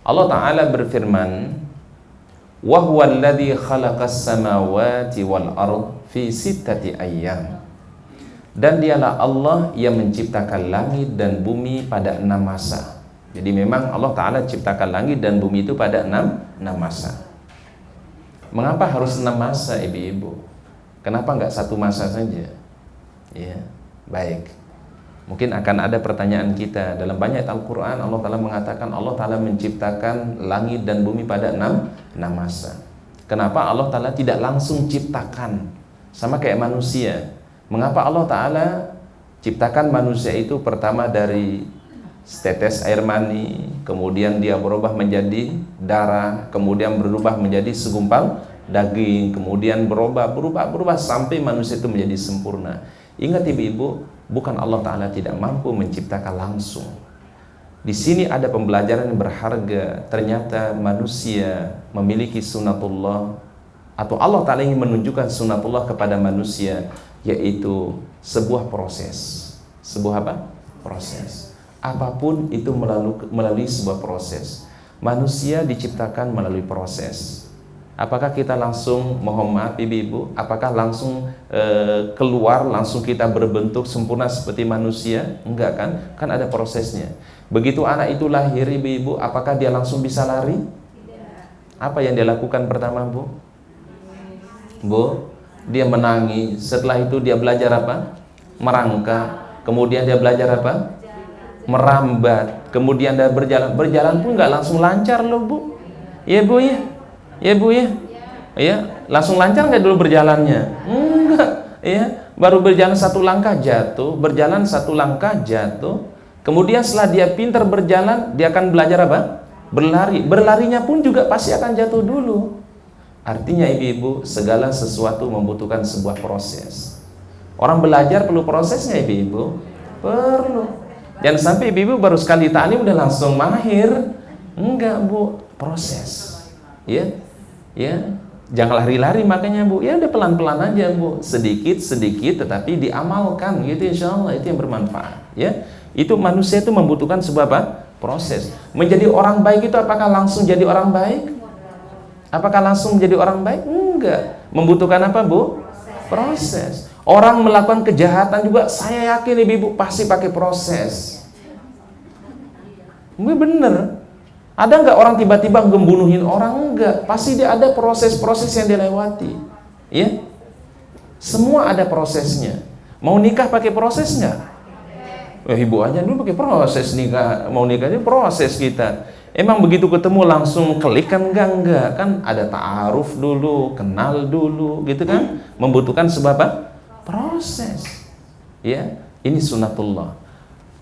Allah Ta'ala berfirman, wa huwal ladzi khalaqas samawati wal ardh fi sittati ayyam. Dan dialah Allah yang menciptakan langit dan bumi pada 6 masa. Jadi memang Allah Ta'ala ciptakan langit dan bumi itu pada 6 masa. Mengapa harus 6 masa ibu-ibu? Kenapa enggak 1 masa saja? Ya, baik. Mungkin akan ada pertanyaan kita. Dalam banyak ayat Al-Quran Allah Ta'ala mengatakan Allah Ta'ala menciptakan langit dan bumi pada 6 masa. Kenapa Allah Ta'ala tidak langsung ciptakan? Sama kayak manusia. Mengapa Allah Ta'ala ciptakan manusia itu pertama dari setetes air mani, kemudian dia berubah menjadi darah, kemudian berubah menjadi segumpal daging, kemudian berubah sampai manusia itu menjadi sempurna. Ingat ibu-ibu, bukan Allah Ta'ala tidak mampu menciptakan langsung. Di sini ada pembelajaran yang berharga. Ternyata manusia memiliki sunatullah, atau Allah Ta'ala ingin menunjukkan sunatullah kepada manusia, yaitu sebuah proses. Sebuah apa? Proses. Apapun itu melalui sebuah proses. Manusia diciptakan melalui proses. Apakah kita langsung, mohon maaf ibu-ibu, apakah langsung keluar, langsung kita berbentuk sempurna seperti manusia? Enggak kan? Kan ada prosesnya. Begitu anak itu lahir ibu-ibu, apakah dia langsung bisa lari? Apa yang dia lakukan pertama, Bu? Bu, dia menangis. Setelah itu dia belajar apa? Merangkak. Kemudian dia belajar apa? Merambat. Kemudian dia berjalan. Berjalan pun nggak langsung lancar loh, Bu. Ya, Bu ya. Ya, Bu ya. Ya, langsung lancar nggak dulu berjalannya? Enggak. Ya, baru berjalan satu langkah jatuh, berjalan satu langkah jatuh. Kemudian setelah dia pintar berjalan, dia akan belajar apa? Berlari. Berlarinya pun juga pasti akan jatuh dulu. Artinya ibu-ibu, segala sesuatu membutuhkan sebuah proses. Orang belajar perlu prosesnya ibu-ibu. Perlu. Jangan sampai ibu-ibu baru sekali ta'lim udah langsung mahir. Enggak, Bu. Proses. Ya. Ya. Jangan lari-lari makanya, Bu. Ya udah pelan-pelan aja, Bu. Sedikit-sedikit tetapi diamalkan gitu, insyaallah itu yang bermanfaat, ya. Itu manusia itu membutuhkan sebuah apa? Proses. Menjadi orang baik itu apakah langsung jadi orang baik? Apakah langsung menjadi orang baik? Enggak. Membutuhkan apa, Bu? Proses. Orang melakukan kejahatan juga, saya yakin ibu-ibu pasti pakai proses. Bener. Ada nggak orang tiba-tiba ngebunuhin orang? Enggak. Pasti dia ada proses-proses yang dilewati. Ya. Semua ada prosesnya. Mau nikah pakai proses nggak? Ibu aja dulu pakai proses nikah. Mau nikah ini proses kita. Emang begitu ketemu langsung klik kan? Enggak. Kan ada ta'aruf dulu, kenal dulu, gitu kan? Membutuhkan sebuah apa? Proses. Ya, ini sunatullah.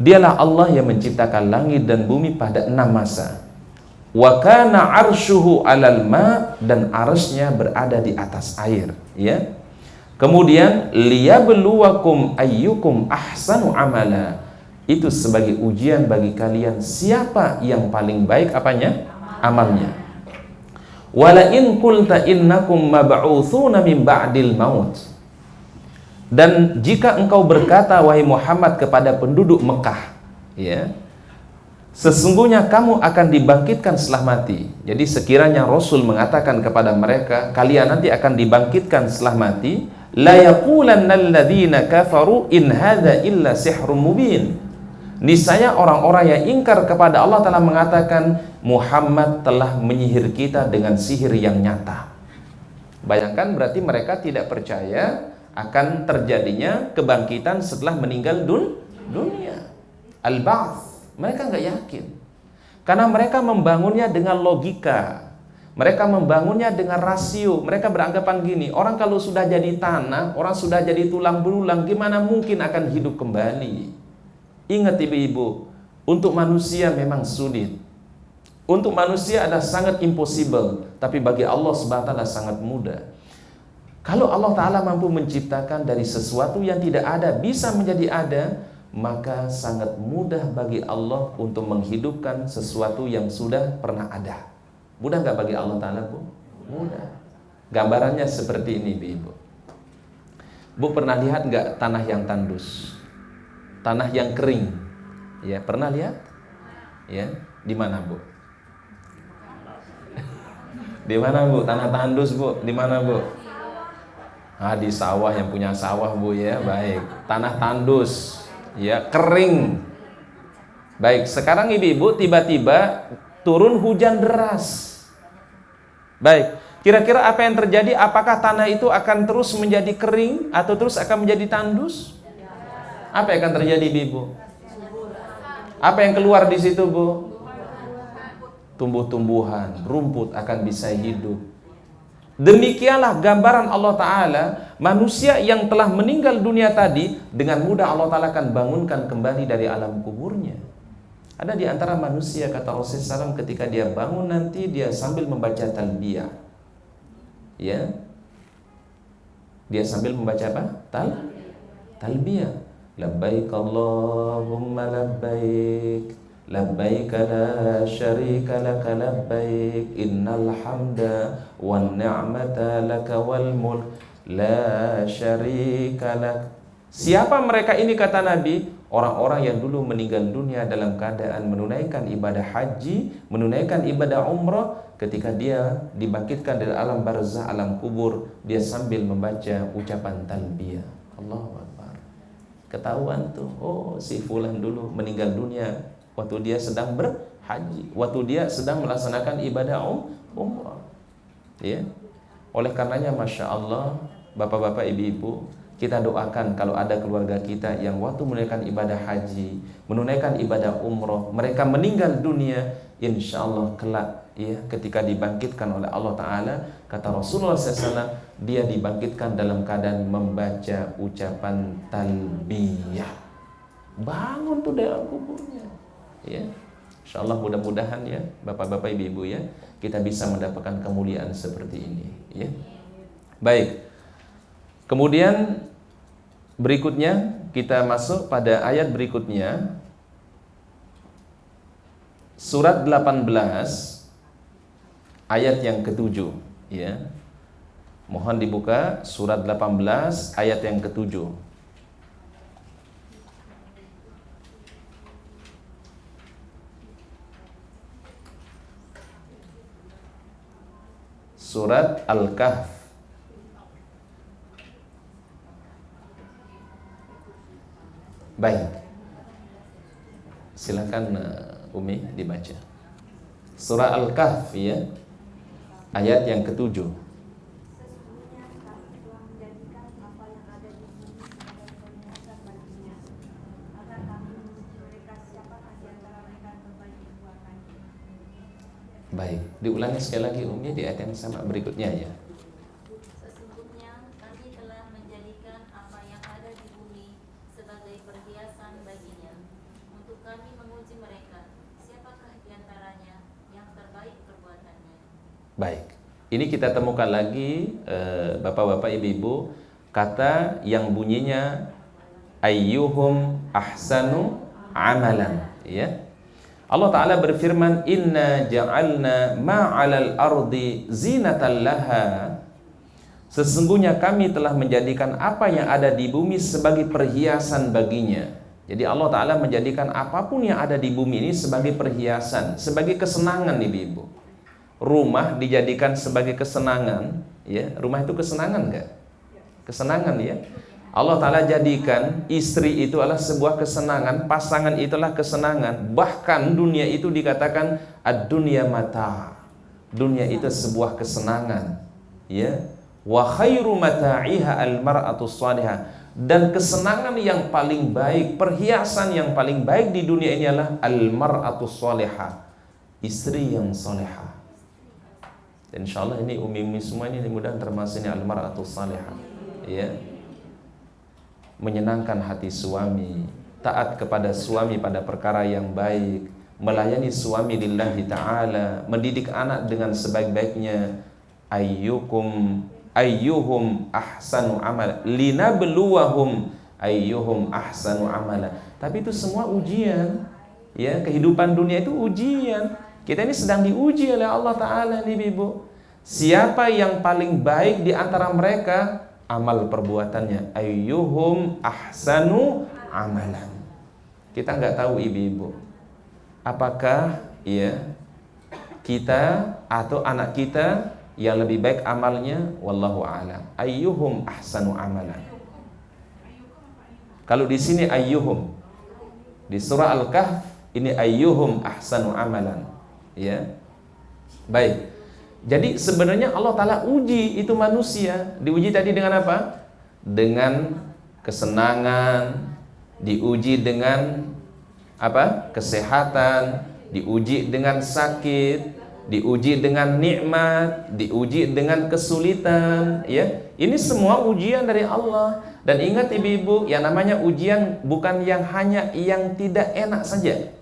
Dialah Allah yang menciptakan langit dan bumi pada 6 masa. Wa kana arshuhu 'alal ma, dan arsy-nya berada di atas air, ya. Kemudian liyabluwakum ayyukum ahsanu amala. Itu sebagai ujian bagi kalian siapa yang paling baik apanya? Amalnya. Wala in qulta innakum mab'utsuna min ba'dil maut. Dan jika engkau berkata wahai Muhammad kepada penduduk Mekah, ya, sesungguhnya kamu akan dibangkitkan setelah mati. Jadi sekiranya Rasul mengatakan kepada mereka, kalian nanti akan dibangkitkan setelah mati, la yaqulanna alladziina kafaru in hadza illa sihrun mubin. Niscaya orang-orang yang ingkar kepada Allah telah mengatakan Muhammad telah menyihir kita dengan sihir yang nyata. Bayangkan berarti mereka tidak percaya akan terjadinya kebangkitan setelah meninggal dunia. Al-Ba'ts. Mereka nggak yakin. Karena mereka membangunnya dengan logika. Mereka membangunnya dengan rasio. Mereka beranggapan gini, orang kalau sudah jadi tanah, orang sudah jadi tulang belulang, gimana mungkin akan hidup kembali? Ingat ibu-ibu, untuk manusia memang sulit. Untuk manusia ada sangat impossible, tapi bagi Allah SWT sangat mudah. Kalau Allah Ta'ala mampu menciptakan dari sesuatu yang tidak ada bisa menjadi ada, maka sangat mudah bagi Allah untuk menghidupkan sesuatu yang sudah pernah ada. Mudah nggak bagi Allah Ta'ala, Bu? Mudah. Gambarannya seperti ini, ibu. Bu pernah lihat nggak tanah yang tandus? Tanah yang kering, ya pernah lihat? Ya, di mana, Bu? Di mana, Bu? Tanah tandus, Bu? Di mana, Bu? Di sawah, yang punya sawah, Bu, ya. Baik. Tanah tandus, ya, kering. Baik, sekarang ibu-ibu tiba-tiba turun hujan deras. Baik, kira-kira apa yang terjadi? Apakah tanah itu akan terus menjadi kering atau terus akan menjadi tandus? Apa yang akan terjadi, Ibu? Apa yang keluar di situ, Bu? Tumbuh-tumbuhan, rumput akan bisa hidup. Demikianlah gambaran Allah Ta'ala, manusia yang telah meninggal dunia tadi, dengan mudah Allah Ta'ala akan bangunkan kembali dari alam kuburnya. Ada di antara manusia, kata Rasulullah SAW, ketika dia bangun nanti, dia sambil membaca talbiyah. Ya, dia sambil membaca apa? Talbiyah. Labbaik Allahumma labbaik, labbaik la syarika laka labbaik, innal hamda wan ni'mata laka wal mulk la syarika lak. Siapa mereka ini, kata Nabi? Orang-orang yang dulu meninggal dunia dalam keadaan menunaikan ibadah haji, menunaikan ibadah umrah. Ketika dia dibangkitkan dari alam barzah, alam kubur, dia sambil membaca ucapan talbiyah. Allahu Akbar. Ketahuan tuh, oh si fulan dulu meninggal dunia waktu dia sedang berhaji, waktu dia sedang melaksanakan ibadah umrah. Ya. Oleh karenanya, Masya Allah, bapak-bapak, ibu-ibu, kita doakan kalau ada keluarga kita yang waktu menunaikan ibadah haji, menunaikan ibadah umrah, mereka meninggal dunia, insya Allah kelak, ya, ketika dibangkitkan oleh Allah Ta'ala, kata Rasulullah SAW, dia dibangkitkan dalam keadaan membaca ucapan talbiyah. Bangun tuh dalam kuburnya. Ya, insya Allah mudah-mudahan ya, bapak-bapak, ibu-ibu ya, kita bisa mendapatkan kemuliaan seperti ini. Ya, baik. Kemudian berikutnya kita masuk pada ayat berikutnya, surat 18 ayat yang ke-7 ya. Mohon dibuka surat 18 ayat yang ke-7. Surat Al-Kahf. Baik, silakan Umi dibaca surah Al-Kahf ya, ayat yang ke-7. Sesungguhnya kami telah menjadikan apa yang ada di bumi sebagai perhiasan baginya, agar kami menguji mereka siapakah di antara mereka yang terbaik perbuatannya. Baik, diulangi sekali lagi Umi di ayat yang sama berikutnya ya. Sesungguhnya kami telah menjadikan apa yang ada di bumi sebagai perhiasan baginya, untuk kami menguji mereka siapakah di antaranya yang terbaik perbuatannya. Baik, ini kita temukan lagi bapak-bapak, ibu-ibu, kata yang bunyinya ayyuhum ahsanu amalan ya. Allah Ta'ala berfirman, inna ja'alna ma'alal ardi zinatan laha. Sesungguhnya kami telah menjadikan apa yang ada di bumi sebagai perhiasan baginya. Jadi Allah Ta'ala menjadikan apapun yang ada di bumi ini sebagai perhiasan, sebagai kesenangan, ibu-ibu. Rumah dijadikan sebagai kesenangan ya. Rumah itu kesenangan enggak? Kesenangan ya. Allah Ta'ala jadikan istri itu adalah sebuah kesenangan, pasangan itulah kesenangan. Bahkan dunia itu dikatakan ad-dunya mata. Dunia itu sebuah kesenangan ya. Wa khairu mata'iha al-mar'atu shalihah. Dan kesenangan yang paling baik, perhiasan yang paling baik di dunia ini adalah al-mar'atu shalihah, istri yang salehah. Dan insyaallah ini umi-umi semua ini mudah-mudahan termasuk ini al-mar'atu shalihah ya. Menyenangkan hati suami, taat kepada suami pada perkara yang baik, melayani suami lillahi ta'ala, mendidik anak dengan sebaik-baiknya. Ayyuhum ahsanu amala, linabluwahum ayyuhum ahsanu amala. Tapi itu semua ujian ya, kehidupan dunia itu ujian. Kita ini sedang diuji oleh Allah Ta'ala nih ibu. Siapa yang paling baik di antara mereka? Amal perbuatannya, ayyuhum ahsanu amalan. Kita nggak tahu ibu-ibu, apakah ya kita atau anak kita yang lebih baik amalnya, wallahu a'lam. Ayyuhum ahsanu amalan. Kalau di sini ayyuhum, di surah Al-Kahf ini ayyuhum ahsanu amalan ya. Baik. Jadi sebenarnya Allah Ta'ala uji itu manusia. Diuji tadi dengan apa? Dengan kesenangan diuji dengan apa? Kesehatan, diuji dengan sakit, diuji dengan nikmat, diuji dengan kesulitan, ya. Ini semua ujian dari Allah. Dan ingat ibu-ibu, yang namanya ujian bukan yang hanya yang tidak enak saja.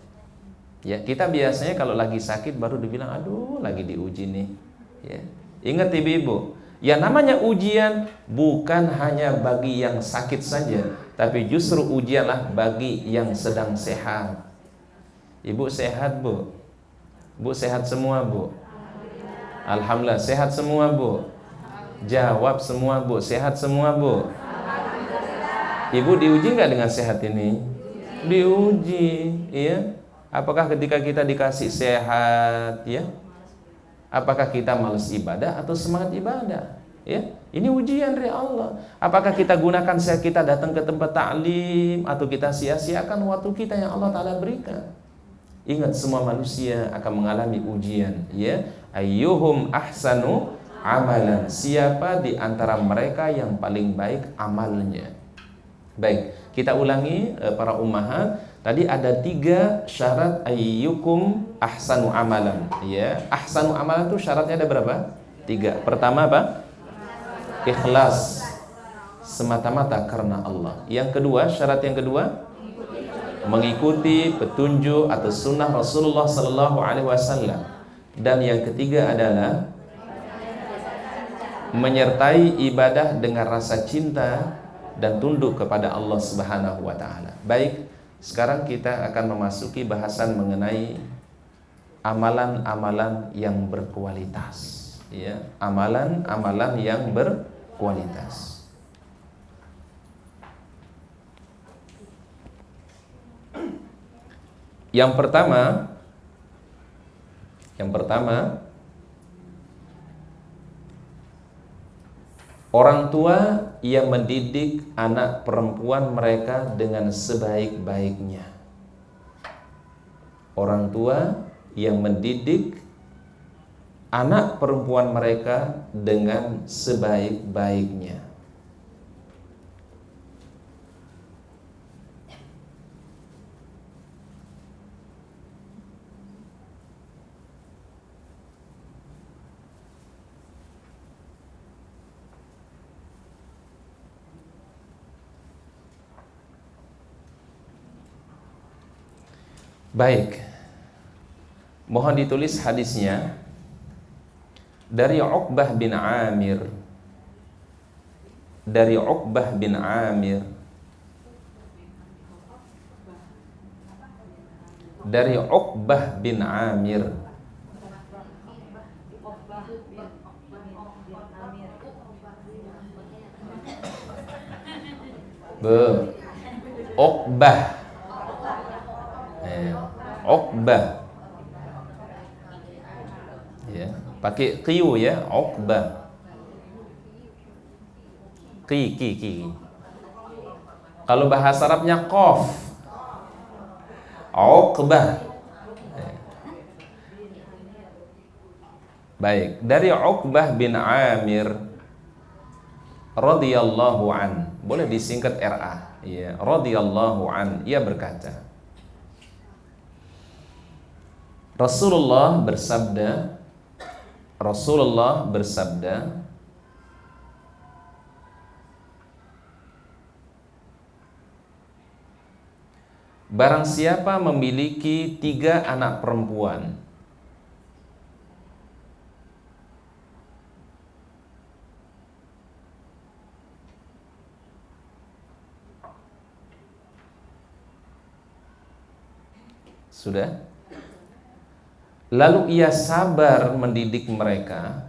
Ya, kita biasanya kalau lagi sakit baru dibilang, aduh, lagi diuji nih. Ya. Ingat ibu-ibu, yang namanya ujian bukan hanya bagi yang sakit saja, tapi justru ujianlah bagi yang sedang sehat. Ibu sehat, Bu? Bu sehat semua, Bu? Alhamdulillah, sehat semua, Bu? Jawab semua, Bu. Sehat semua, Bu? Ibu diuji nggak dengan sehat ini? Diuji, iya. Apakah ketika kita dikasih sehat, ya, apakah kita malas ibadah atau semangat ibadah? Ya, ini ujian dari Allah. Apakah kita gunakan sehat kita datang ke tempat ta'lim atau kita sia-siakan waktu kita yang Allah Ta'ala berikan? Ingat, semua manusia akan mengalami ujian, ya. Ayyuhum ahsanu amalan. Siapa di antara mereka yang paling baik amalnya? Baik, kita ulangi para ummahat. Tadi ada 3 syarat ayyukum ahsanu amalan, ya. Ahsanu amalan itu syaratnya ada berapa? 3. Pertama apa? Ikhlas, semata-mata karena Allah. Yang kedua, syarat yang kedua, mengikuti petunjuk atau sunnah Rasulullah Sallallahu Alaihi Wasallam. Dan yang ketiga adalah menyertai ibadah dengan rasa cinta dan tunduk kepada Allah Subhanahu wa Ta'ala. Baik, sekarang kita akan memasuki bahasan mengenai amalan-amalan yang berkualitas, ya, amalan-amalan yang berkualitas. Yang pertama, orang tua yang mendidik anak perempuan mereka dengan sebaik-baiknya. Orang tua yang mendidik anak perempuan mereka dengan sebaik-baiknya. Baik, mohon ditulis hadisnya dari Uqbah bin Amir. Dari Uqbah bin Amir. Dari Uqbah bin Amir. Uqbah. Uqbah, ya, pakai qiu, ya, Uqbah. Qi. Kalau bahasa Arabnya qaf. Uqbah. Baik, dari Uqbah bin Amir radhiyallahu an. Boleh disingkat RA, ya, radhiyallahu an. Ia berkata, Rasulullah bersabda, barang siapa memiliki 3 anak perempuan, sudah? Lalu ia sabar mendidik mereka,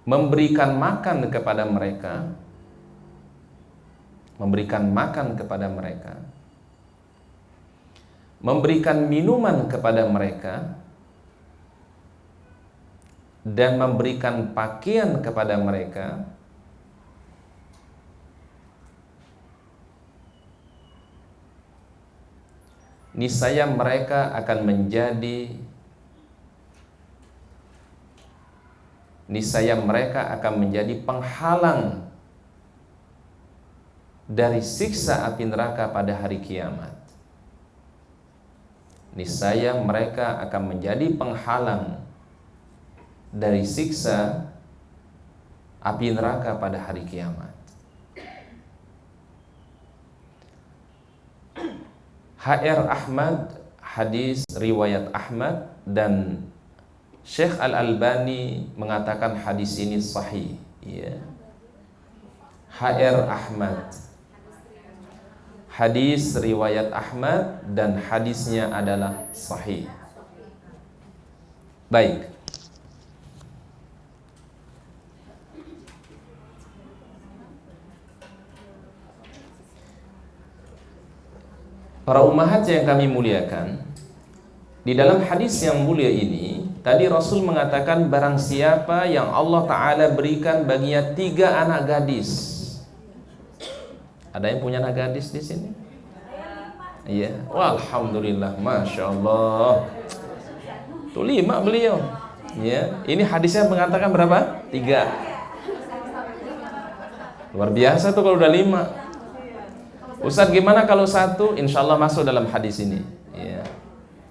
memberikan makan kepada mereka, memberikan minuman kepada mereka, dan memberikan pakaian kepada mereka, niscaya mereka akan menjadi niscaya mereka akan menjadi penghalang dari siksa api neraka pada hari kiamat. Niscaya mereka akan menjadi penghalang dari siksa api neraka pada hari kiamat. HR Ahmad, hadis riwayat Ahmad, dan Syekh Al-Albani mengatakan hadis ini sahih. Ya. HR Ahmad, hadis riwayat Ahmad, dan hadisnya adalah sahih. Baik. Para ummahat yang kami muliakan, di dalam hadis yang mulia ini, tadi Rasul mengatakan barang siapa yang Allah Ta'ala berikan baginya 3 anak gadis. Ada yang punya anak gadis di sini? Iya. Wah, alhamdulillah, masya Allah. Tuh 5 beliau. Ya, ini hadisnya mengatakan berapa? 3. Luar biasa tuh kalau udah 5. Ustaz, gimana kalau 1? Insya Allah masuk dalam hadis ini. Ya.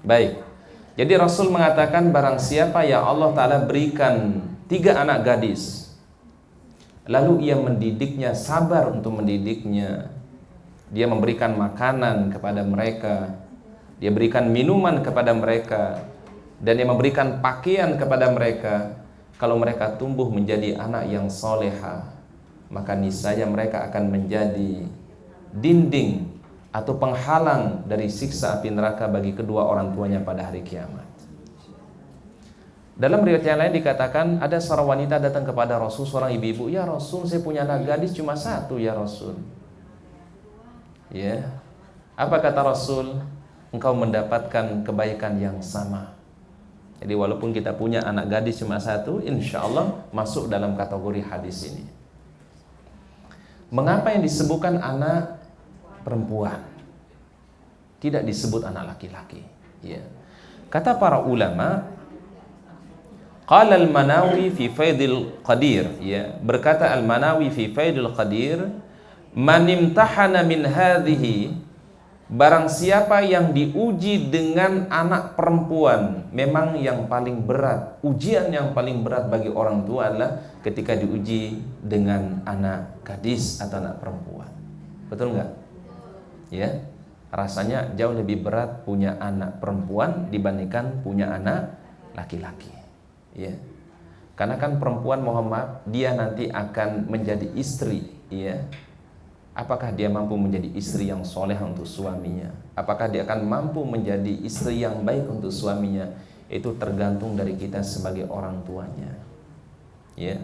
Baik. Jadi Rasul mengatakan barang siapa yang Allah Ta'ala berikan 3 anak gadis, lalu ia mendidiknya, sabar untuk mendidiknya, dia memberikan makanan kepada mereka, dia berikan minuman kepada mereka, dan dia memberikan pakaian kepada mereka. Kalau mereka tumbuh menjadi anak yang soleha, maka niscaya mereka akan menjadi dinding atau penghalang dari siksa api neraka bagi kedua orang tuanya pada hari kiamat. Dalam riwayat yang lain dikatakan ada seorang wanita datang kepada Rasul, seorang ibu-ibu, "Ya Rasul, saya punya anak gadis cuma 1 ya Rasul." Ya. Apa kata Rasul? Engkau mendapatkan kebaikan yang sama. Jadi walaupun kita punya anak gadis cuma 1, insya Allah masuk dalam kategori hadis ini. Mengapa yang disebutkan anak perempuan, tidak disebut anak laki-laki? Ya. Kata para ulama, qala al-Manawi fi Faidil Qadir, ya, berkata al-Manawi fi Faidil Qadir, man imtahana min hadhihi, barang siapa yang diuji dengan anak perempuan, memang yang paling berat, ujian yang paling berat bagi orang tua adalah ketika diuji dengan anak gadis atau anak perempuan. Betul nggak? Ya, rasanya jauh lebih berat punya anak perempuan dibandingkan punya anak laki-laki. Ya, karena kan perempuan, mohon maaf, dia nanti akan menjadi istri. Ya, apakah dia mampu menjadi istri yang soleh untuk suaminya? Apakah dia akan mampu menjadi istri yang baik untuk suaminya? Itu tergantung dari kita sebagai orang tuanya. Ya.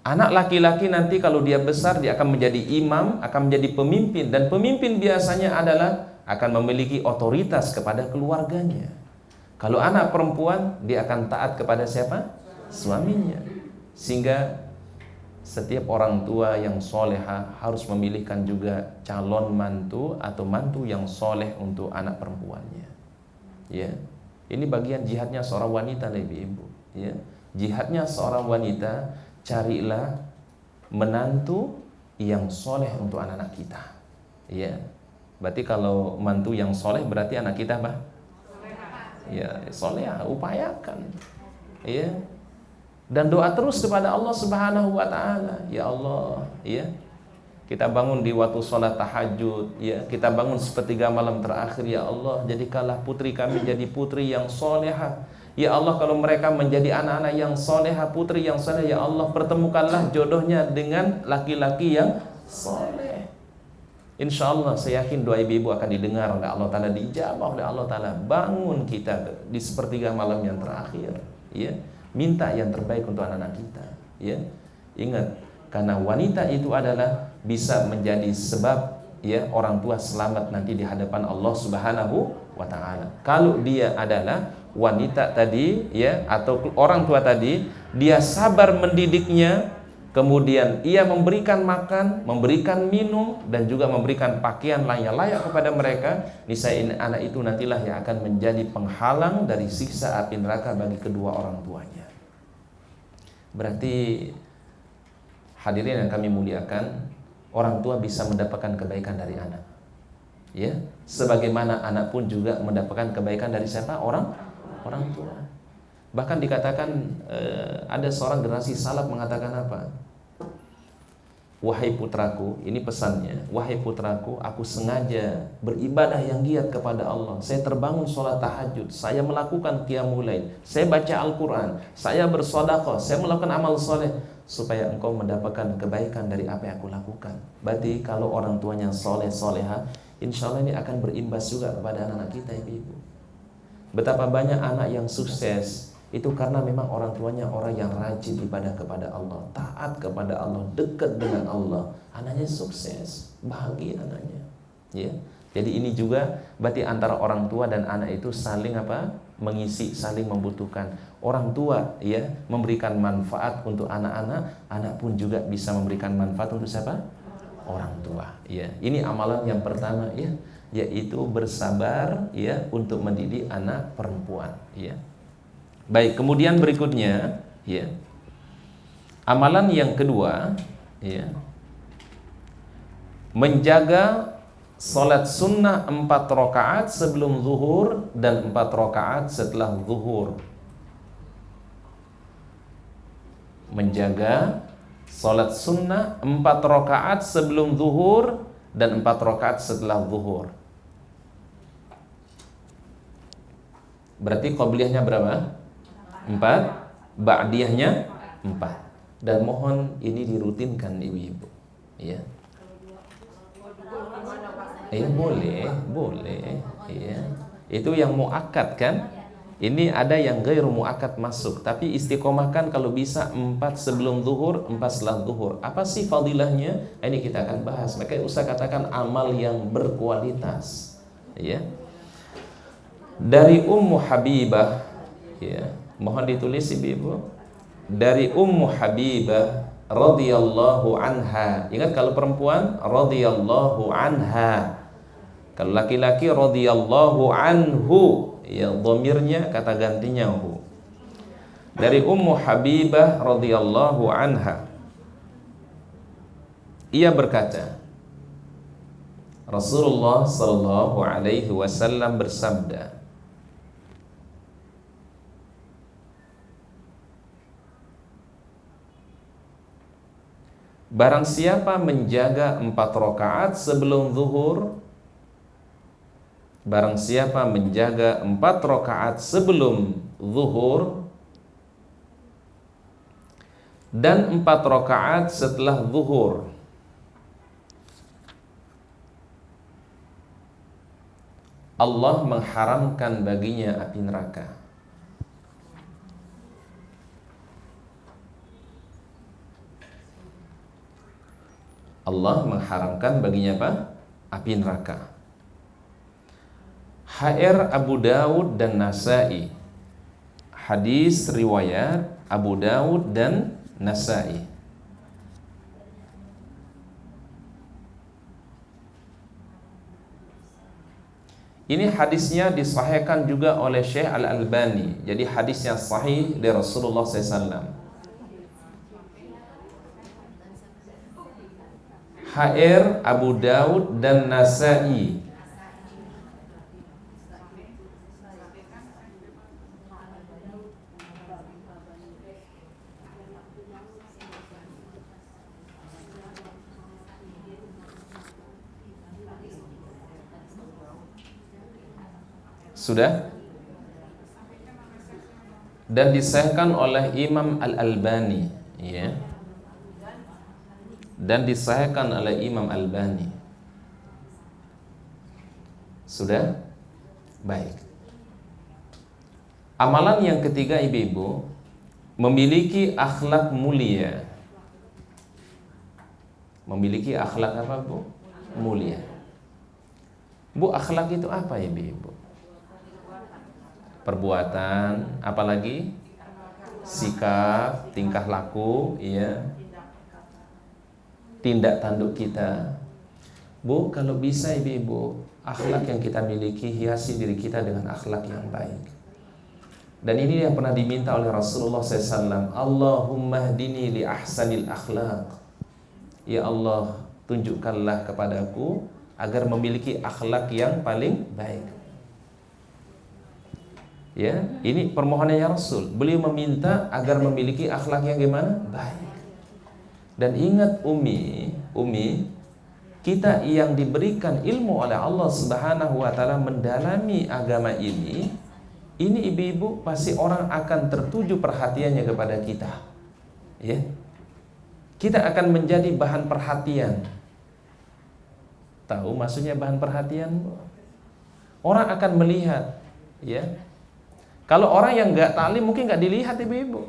Anak laki-laki nanti kalau dia besar, dia akan menjadi imam, akan menjadi pemimpin, dan pemimpin biasanya adalah akan memiliki otoritas kepada keluarganya. Kalau anak perempuan, dia akan taat kepada siapa? Suaminya. Sehingga setiap orang tua yang soleha harus memilihkan juga calon mantu atau mantu yang soleh untuk anak perempuannya. Ya, ini bagian jihadnya seorang wanita, ibu-ibu. Ya, jihadnya seorang wanita, carilah menantu yang soleh untuk anak-anak kita. Ya, berarti kalau mantu yang soleh berarti anak kita apa? Ya, soleh, upayakan. Ya, dan doa terus kepada Allah Subhanahu Wa Taala. Ya Allah, ya, kita bangun di waktu sholat tahajud, ya, kita bangun sepertiga malam terakhir. Ya Allah, jadikanlah putri kami jadi putri yang soleha. Ya Allah, kalau mereka menjadi anak-anak yang soleha, putri yang soleh, ya Allah, pertemukanlah jodohnya dengan laki-laki yang soleh. Insya Allah saya yakin doa ibu-ibu akan didengar oleh Allah Ta'ala, dijawab oleh Allah Ta'ala. Bangun kita di sepertiga malam yang terakhir, ya, minta yang terbaik untuk anak-anak kita. Ya, ingat, karena wanita itu adalah bisa menjadi sebab, ya, orang tua selamat nanti di hadapan Allah Subhanahu Wa Ta'ala. Kalau dia adalah wanita tadi, ya, atau orang tua tadi, dia sabar mendidiknya, kemudian ia memberikan makan, memberikan minum, dan juga memberikan pakaian yang layak kepada mereka, niscaya anak itu nantilah yang akan menjadi penghalang dari siksa api neraka bagi kedua orang tuanya. Berarti hadirin yang kami muliakan, orang tua bisa mendapatkan kebaikan dari anak. Ya, sebagaimana anak pun juga mendapatkan kebaikan dari siapa? Orang tua. Bahkan dikatakan ada seorang generasi salaf mengatakan apa? Wahai putraku, ini pesannya, wahai putraku, aku sengaja beribadah yang giat kepada Allah. Saya terbangun sholat tahajud, saya melakukan qiyamul lail, saya baca Al-Quran, saya bersedekah, saya melakukan amal soleh, supaya engkau mendapatkan kebaikan dari apa yang aku lakukan. Berarti kalau orang tuanya soleh soleha, insya Allah ini akan berimbas juga kepada anak-anak kita, ibu-ibu. Betapa banyak anak yang sukses itu karena memang orang tuanya orang yang rajin ibadah kepada Allah, taat kepada Allah, dekat dengan Allah. Anaknya sukses, bahagia anaknya. Ya. Jadi ini juga berarti antara orang tua dan anak itu saling apa? Mengisi, saling membutuhkan. Orang tua ya memberikan manfaat untuk anak-anak, anak pun juga bisa memberikan manfaat untuk siapa? Orang tua. Ya. Ini amalan yang pertama ya, yaitu bersabar ya untuk mendidik anak perempuan. Ya. Baik, kemudian berikutnya ya. Amalan yang kedua ya. Menjaga salat sunnah 4 rakaat sebelum zuhur dan 4 rakaat setelah zuhur. Menjaga salat sunnah 4 rakaat sebelum zuhur dan 4 rakaat setelah zuhur. Berarti qabliyahnya berapa? 4, ba'diyahnya 4. Dan mohon ini dirutinkan ibu-ibu. Ya. Boleh. Ya. Itu yang muakkad kan? Ini ada yang ghairu muakkad masuk, tapi istiqomahkan kalau bisa 4 sebelum zuhur, 4 setelah zuhur. Apa sih fadilahnya? Ini kita akan bahas. Makanya usah katakan amal yang berkualitas. Ya. Dari Ummu Habibah ya. Mohon ditulis ibu-ibu. Dari Ummu Habibah radhiyallahu anha. Ingat kalau perempuan radhiyallahu anha. Kalau laki-laki radhiyallahu anhu. Ya dhamirnya kata gantinya hu. Dari Ummu Habibah radhiyallahu anha. Ia berkata, Rasulullah sallallahu alaihi wasallam bersabda, barang siapa menjaga 4 rakaat sebelum zuhur, barang siapa menjaga 4 rakaat sebelum zuhur dan 4 rakaat setelah zuhur, Allah mengharamkan baginya api neraka. Allah mengharamkan baginya apa? Api neraka. HR Abu Dawud dan Nasai. Hadis riwayat Abu Dawud dan Nasai. Ini hadisnya disahihkan juga oleh Syekh Al-Albani. Jadi hadisnya sahih dari Rasulullah SAW. HR Abu Dawud dan Nasai. Sudah? Dan disahihkan oleh Imam Al-Albani, ya. Dan disahihkan oleh Imam Albani. Sudah? Baik. Amalan yang ketiga ibu-ibu, memiliki akhlak mulia. Memiliki akhlak apa, Bu? Mulia. Bu, akhlak itu apa ibu-ibu? Perbuatan, apalagi sikap, tingkah laku, ya, tindak tanduk kita. Bu, kalau bisa ibu-ibu, akhlak yang kita miliki hiasi diri kita dengan akhlak yang baik. Dan ini yang pernah diminta oleh Rasulullah SAW. Allahumma hdini li ahsanil akhlaq. Ya Allah, tunjukkanlah kepadaku agar memiliki akhlak yang paling baik. Ya, ini permohonannya Rasul. Beliau meminta agar memiliki akhlak yang gimana? Baik. Dan ingat Umi, kita yang diberikan ilmu oleh Allah Subhanahu wa taala mendalami agama ini ibu-ibu pasti orang akan tertuju perhatiannya kepada kita. Ya. Kita akan menjadi bahan perhatian. Tahu maksudnya bahan perhatian? Orang akan melihat, ya. Kalau orang yang enggak taklim mungkin enggak dilihat ibu-ibu.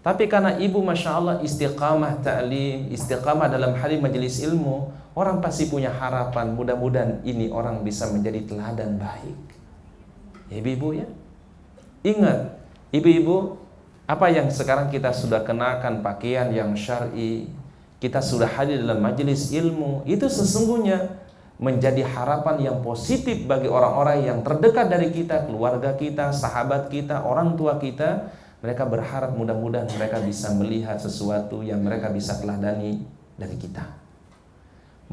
Tapi karena ibu Masya Allah istiqamah ta'lim, istiqamah dalam hadir majelis ilmu, orang pasti punya harapan mudah-mudahan ini orang bisa menjadi teladan baik. Ya, ibu-ibu ya. Ingat, ibu-ibu, apa yang sekarang kita sudah kenakan pakaian yang syar'i, kita sudah hadir dalam majelis ilmu, itu sesungguhnya menjadi harapan yang positif bagi orang-orang yang terdekat dari kita, keluarga kita, sahabat kita, orang tua kita. Mereka berharap mudah-mudahan mereka bisa melihat sesuatu yang mereka bisa teladani dari kita.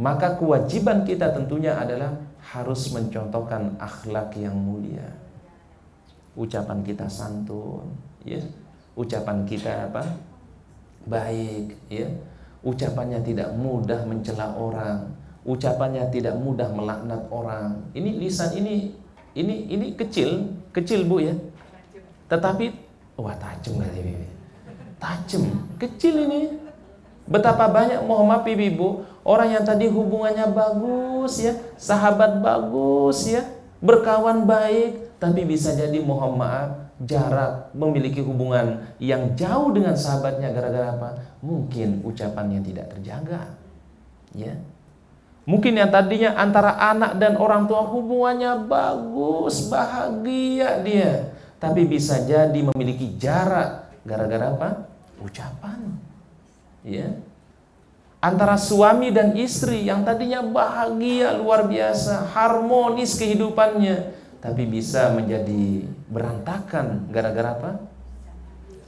Maka kewajiban kita tentunya adalah harus mencontohkan akhlak yang mulia. Ucapan kita santun, ya. Ucapan kita apa? Baik, ya. Ucapannya tidak mudah mencela orang, ucapannya tidak mudah melaknat orang. Ini lisan ini kecil Bu ya. Tetapi wah tajam kali ini. Tajam, kecil ini. Betapa banyak mohon maaf ibu, orang yang tadi hubungannya bagus ya, sahabat bagus ya, berkawan baik, tapi bisa jadi mohon maaf jarak, memiliki hubungan yang jauh dengan sahabatnya gara-gara apa? Mungkin ucapannya tidak terjaga. Ya. Mungkin yang tadinya antara anak dan orang tua hubungannya bagus, bahagia dia, tapi bisa jadi memiliki jarak gara-gara apa? Ucapan. Ya. Antara suami dan istri yang tadinya bahagia luar biasa, harmonis kehidupannya, tapi bisa menjadi berantakan gara-gara apa?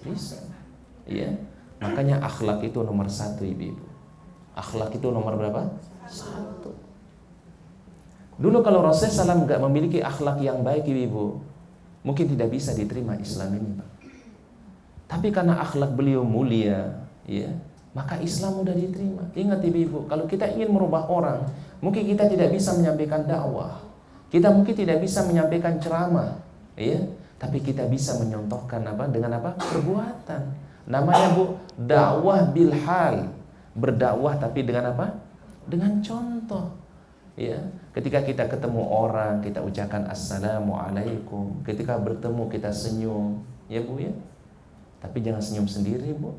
Lisan. Ya. Makanya akhlak itu nomor 1 ibu-ibu. Akhlak itu nomor berapa? 1. Dulu kalau Rasulullah SAW nggak memiliki akhlak yang baik ibu-ibu, mungkin tidak bisa diterima Islam ini, Pak. Tapi karena akhlak beliau mulia, ya, maka Islam mudah diterima. Ingat ibu-ibu, kalau kita ingin merubah orang, mungkin kita tidak bisa menyampaikan dakwah, kita mungkin tidak bisa menyampaikan ceramah, ya, tapi kita bisa menyontohkan apa? Dengan apa? Perbuatan. Namanya Bu, dakwah bil hal. Berdakwah tapi dengan apa? Dengan contoh. Ya, ketika kita ketemu orang, kita ucapkan assalamualaikum. Ketika bertemu kita senyum, ya Bu ya. Tapi jangan senyum sendiri Bu.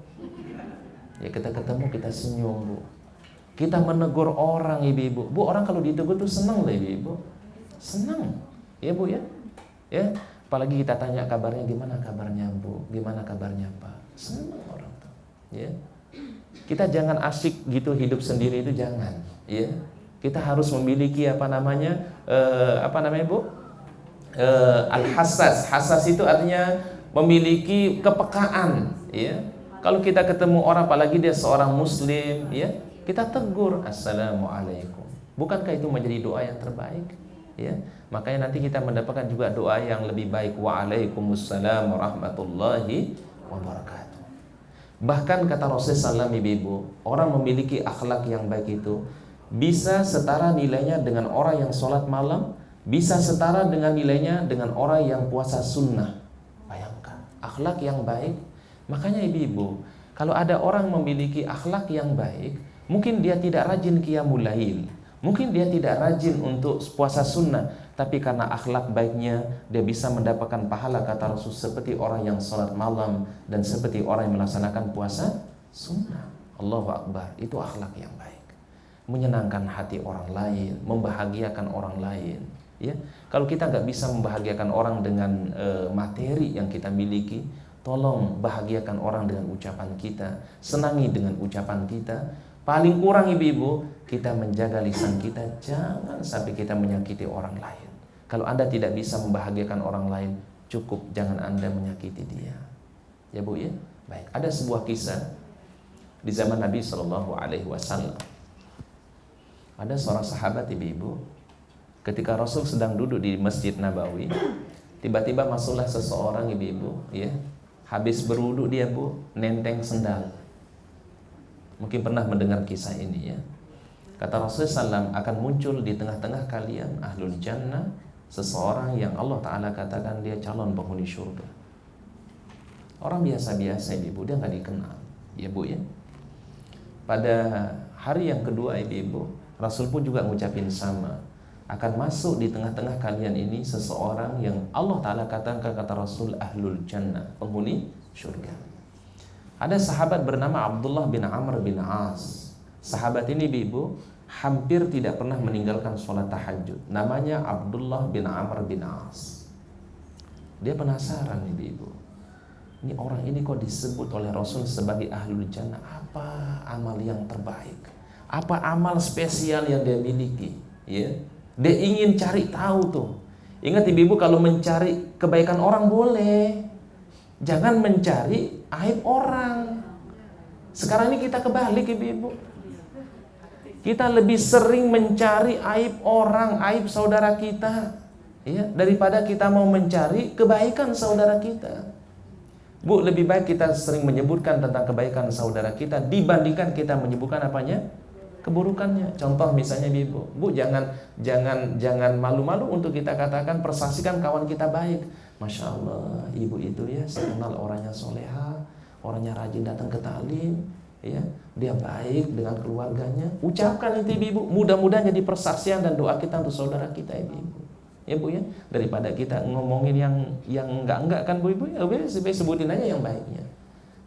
Ya, kita ketemu kita senyum Bu. Kita menegur orang ibu-ibu. Bu, orang kalau ditegur tuh senang loh ibu-ibu. Senang. Ya Bu ya. Ya, apalagi kita tanya kabarnya, gimana kabarnya Bu? Gimana kabarnya Pak? Senang orang tuh. Ya. Kita jangan asyik gitu hidup sendiri, itu jangan. Ya. Kita harus memiliki apa namanya Bu? Al-hassas. Hassas itu artinya memiliki kepekaan, ya. Kalau kita ketemu orang apalagi dia seorang muslim, ya, kita tegur assalamualaikum. Bukankah itu menjadi doa yang terbaik? Ya. Makanya nanti kita mendapatkan juga doa yang lebih baik, waalaikumsalam warahmatullahi wabarakatuh. Bahkan kata Rasulullah SAW ibu, orang memiliki akhlak yang baik itu bisa setara nilainya dengan orang yang sholat malam, bisa setara dengan nilainya dengan orang yang puasa sunnah. Bayangkan, akhlak yang baik. Makanya ibu-ibu, kalau ada orang memiliki akhlak yang baik, mungkin dia tidak rajin qiyamul lail, mungkin dia tidak rajin untuk puasa sunnah, tapi karena akhlak baiknya dia bisa mendapatkan pahala kata Rasul seperti orang yang sholat malam dan seperti orang yang melaksanakan puasa sunnah. Allahu Akbar, itu akhlak yang baik. Menyenangkan hati orang lain, membahagiakan orang lain. Ya, kalau kita nggak bisa membahagiakan orang dengan materi yang kita miliki, tolong bahagiakan orang dengan ucapan kita, senangi dengan ucapan kita. Paling kurang ibu-ibu, kita menjaga lisan kita, jangan sampai kita menyakiti orang lain. Kalau Anda tidak bisa membahagiakan orang lain, cukup, jangan Anda menyakiti dia. Ya Bu ya. Baik, ada sebuah kisah di zaman Nabi Shallallahu Alaihi Wasallam. Ada seorang sahabat ibu-ibu, ketika Rasul sedang duduk di Masjid Nabawi, tiba-tiba masuklah seseorang ibu-ibu, ya, habis berwudu dia Bu, nenteng sendal. Mungkin pernah mendengar kisah ini ya. Kata Rasulullah SAW, akan muncul di tengah-tengah kalian ahlul jannah, seseorang yang Allah Ta'ala katakan dia calon penghuni surga. Orang biasa-biasa ibu, dia nggak dikenal, ya Bu ya. Pada hari yang kedua ibu, Rasul pun juga ngucapin sama, akan masuk di tengah-tengah kalian ini seseorang yang Allah Ta'ala katakan, kata Rasul, ahlul jannah, penghuni surga. Ada sahabat bernama Abdullah bin Amr bin As. Sahabat ini ibu hampir tidak pernah meninggalkan sholat tahajud. Namanya Abdullah bin Amr bin As. Dia penasaran ibu, ini orang ini kok disebut oleh Rasul sebagai ahlul jannah. Apa amal yang terbaik? Apa amal spesial yang dia miliki? Ya, dia ingin cari tahu tuh. Ingat ibu, kalau mencari kebaikan orang boleh, jangan mencari aib orang. Sekarang ini kita kebalik ibu. Kita lebih sering mencari aib orang, aib saudara kita, ya, daripada kita mau mencari kebaikan saudara kita. Bu, lebih baik kita sering menyebutkan tentang kebaikan saudara kita dibandingkan kita menyebutkan apanya? Keburukannya. Contoh misalnya ibu, Bu, jangan malu-malu untuk kita katakan, persaksikan kawan kita baik. Masya Allah, ibu itu ya, saya kenal orangnya soleha, orangnya rajin datang ke taklim, ya, dia baik dengan keluarganya. Ucapkan itu ibu, mudah-mudahan jadi persaksian dan doa kita untuk saudara kita ibu. Ya Bu ya, daripada kita ngomongin yang enggak kan Bu ibu, ya sebutin aja yang baiknya.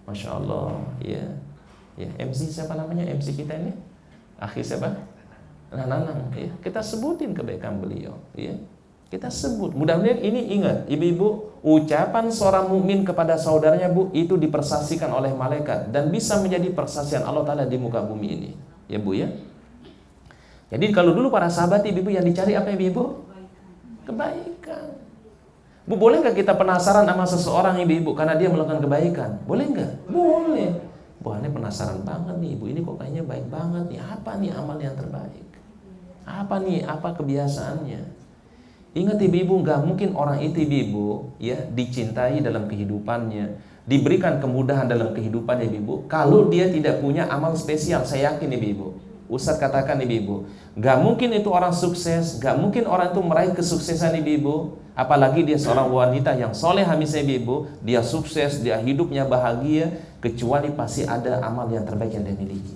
Masya Allah, ya. Ya, MC siapa namanya? MC kita ini? Akhi siapa? Nanang, ya. Kita sebutin kebaikan beliau, ya. Kita sebut. Mudah-mudahan ini ingat, ibu-ibu, ucapan seorang mukmin kepada saudaranya Bu, itu dipersaksikan oleh malaikat dan bisa menjadi persaksian Allah Ta'ala di muka bumi ini. Ya Bu ya. Jadi kalau dulu para sahabat ibu-ibu yang dicari apa ibu-ibu? Kebaikan. Bu, boleh nggak kita penasaran sama seseorang ibu-ibu karena dia melakukan kebaikan? Boleh nggak? Boleh. Wah, ini penasaran banget nih ibu, ini kok kayaknya baik banget nih. Apa nih amal yang terbaik? Apa nih? Apa kebiasaannya? Ingat ibu-ibu, nggak mungkin orang itu ibu-ibu ya dicintai dalam kehidupannya, diberikan kemudahan dalam kehidupannya ibu-ibu, kalau dia tidak punya amal spesial. Saya yakin ibu-ibu, Ustadz katakan ibu-ibu, nggak mungkin itu orang sukses, nggak mungkin orang itu meraih kesuksesan ibu-ibu, apalagi dia seorang wanita yang soleh misalnya ibu-ibu, dia sukses, dia hidupnya bahagia, kecuali pasti ada amal yang terbaik yang dia miliki.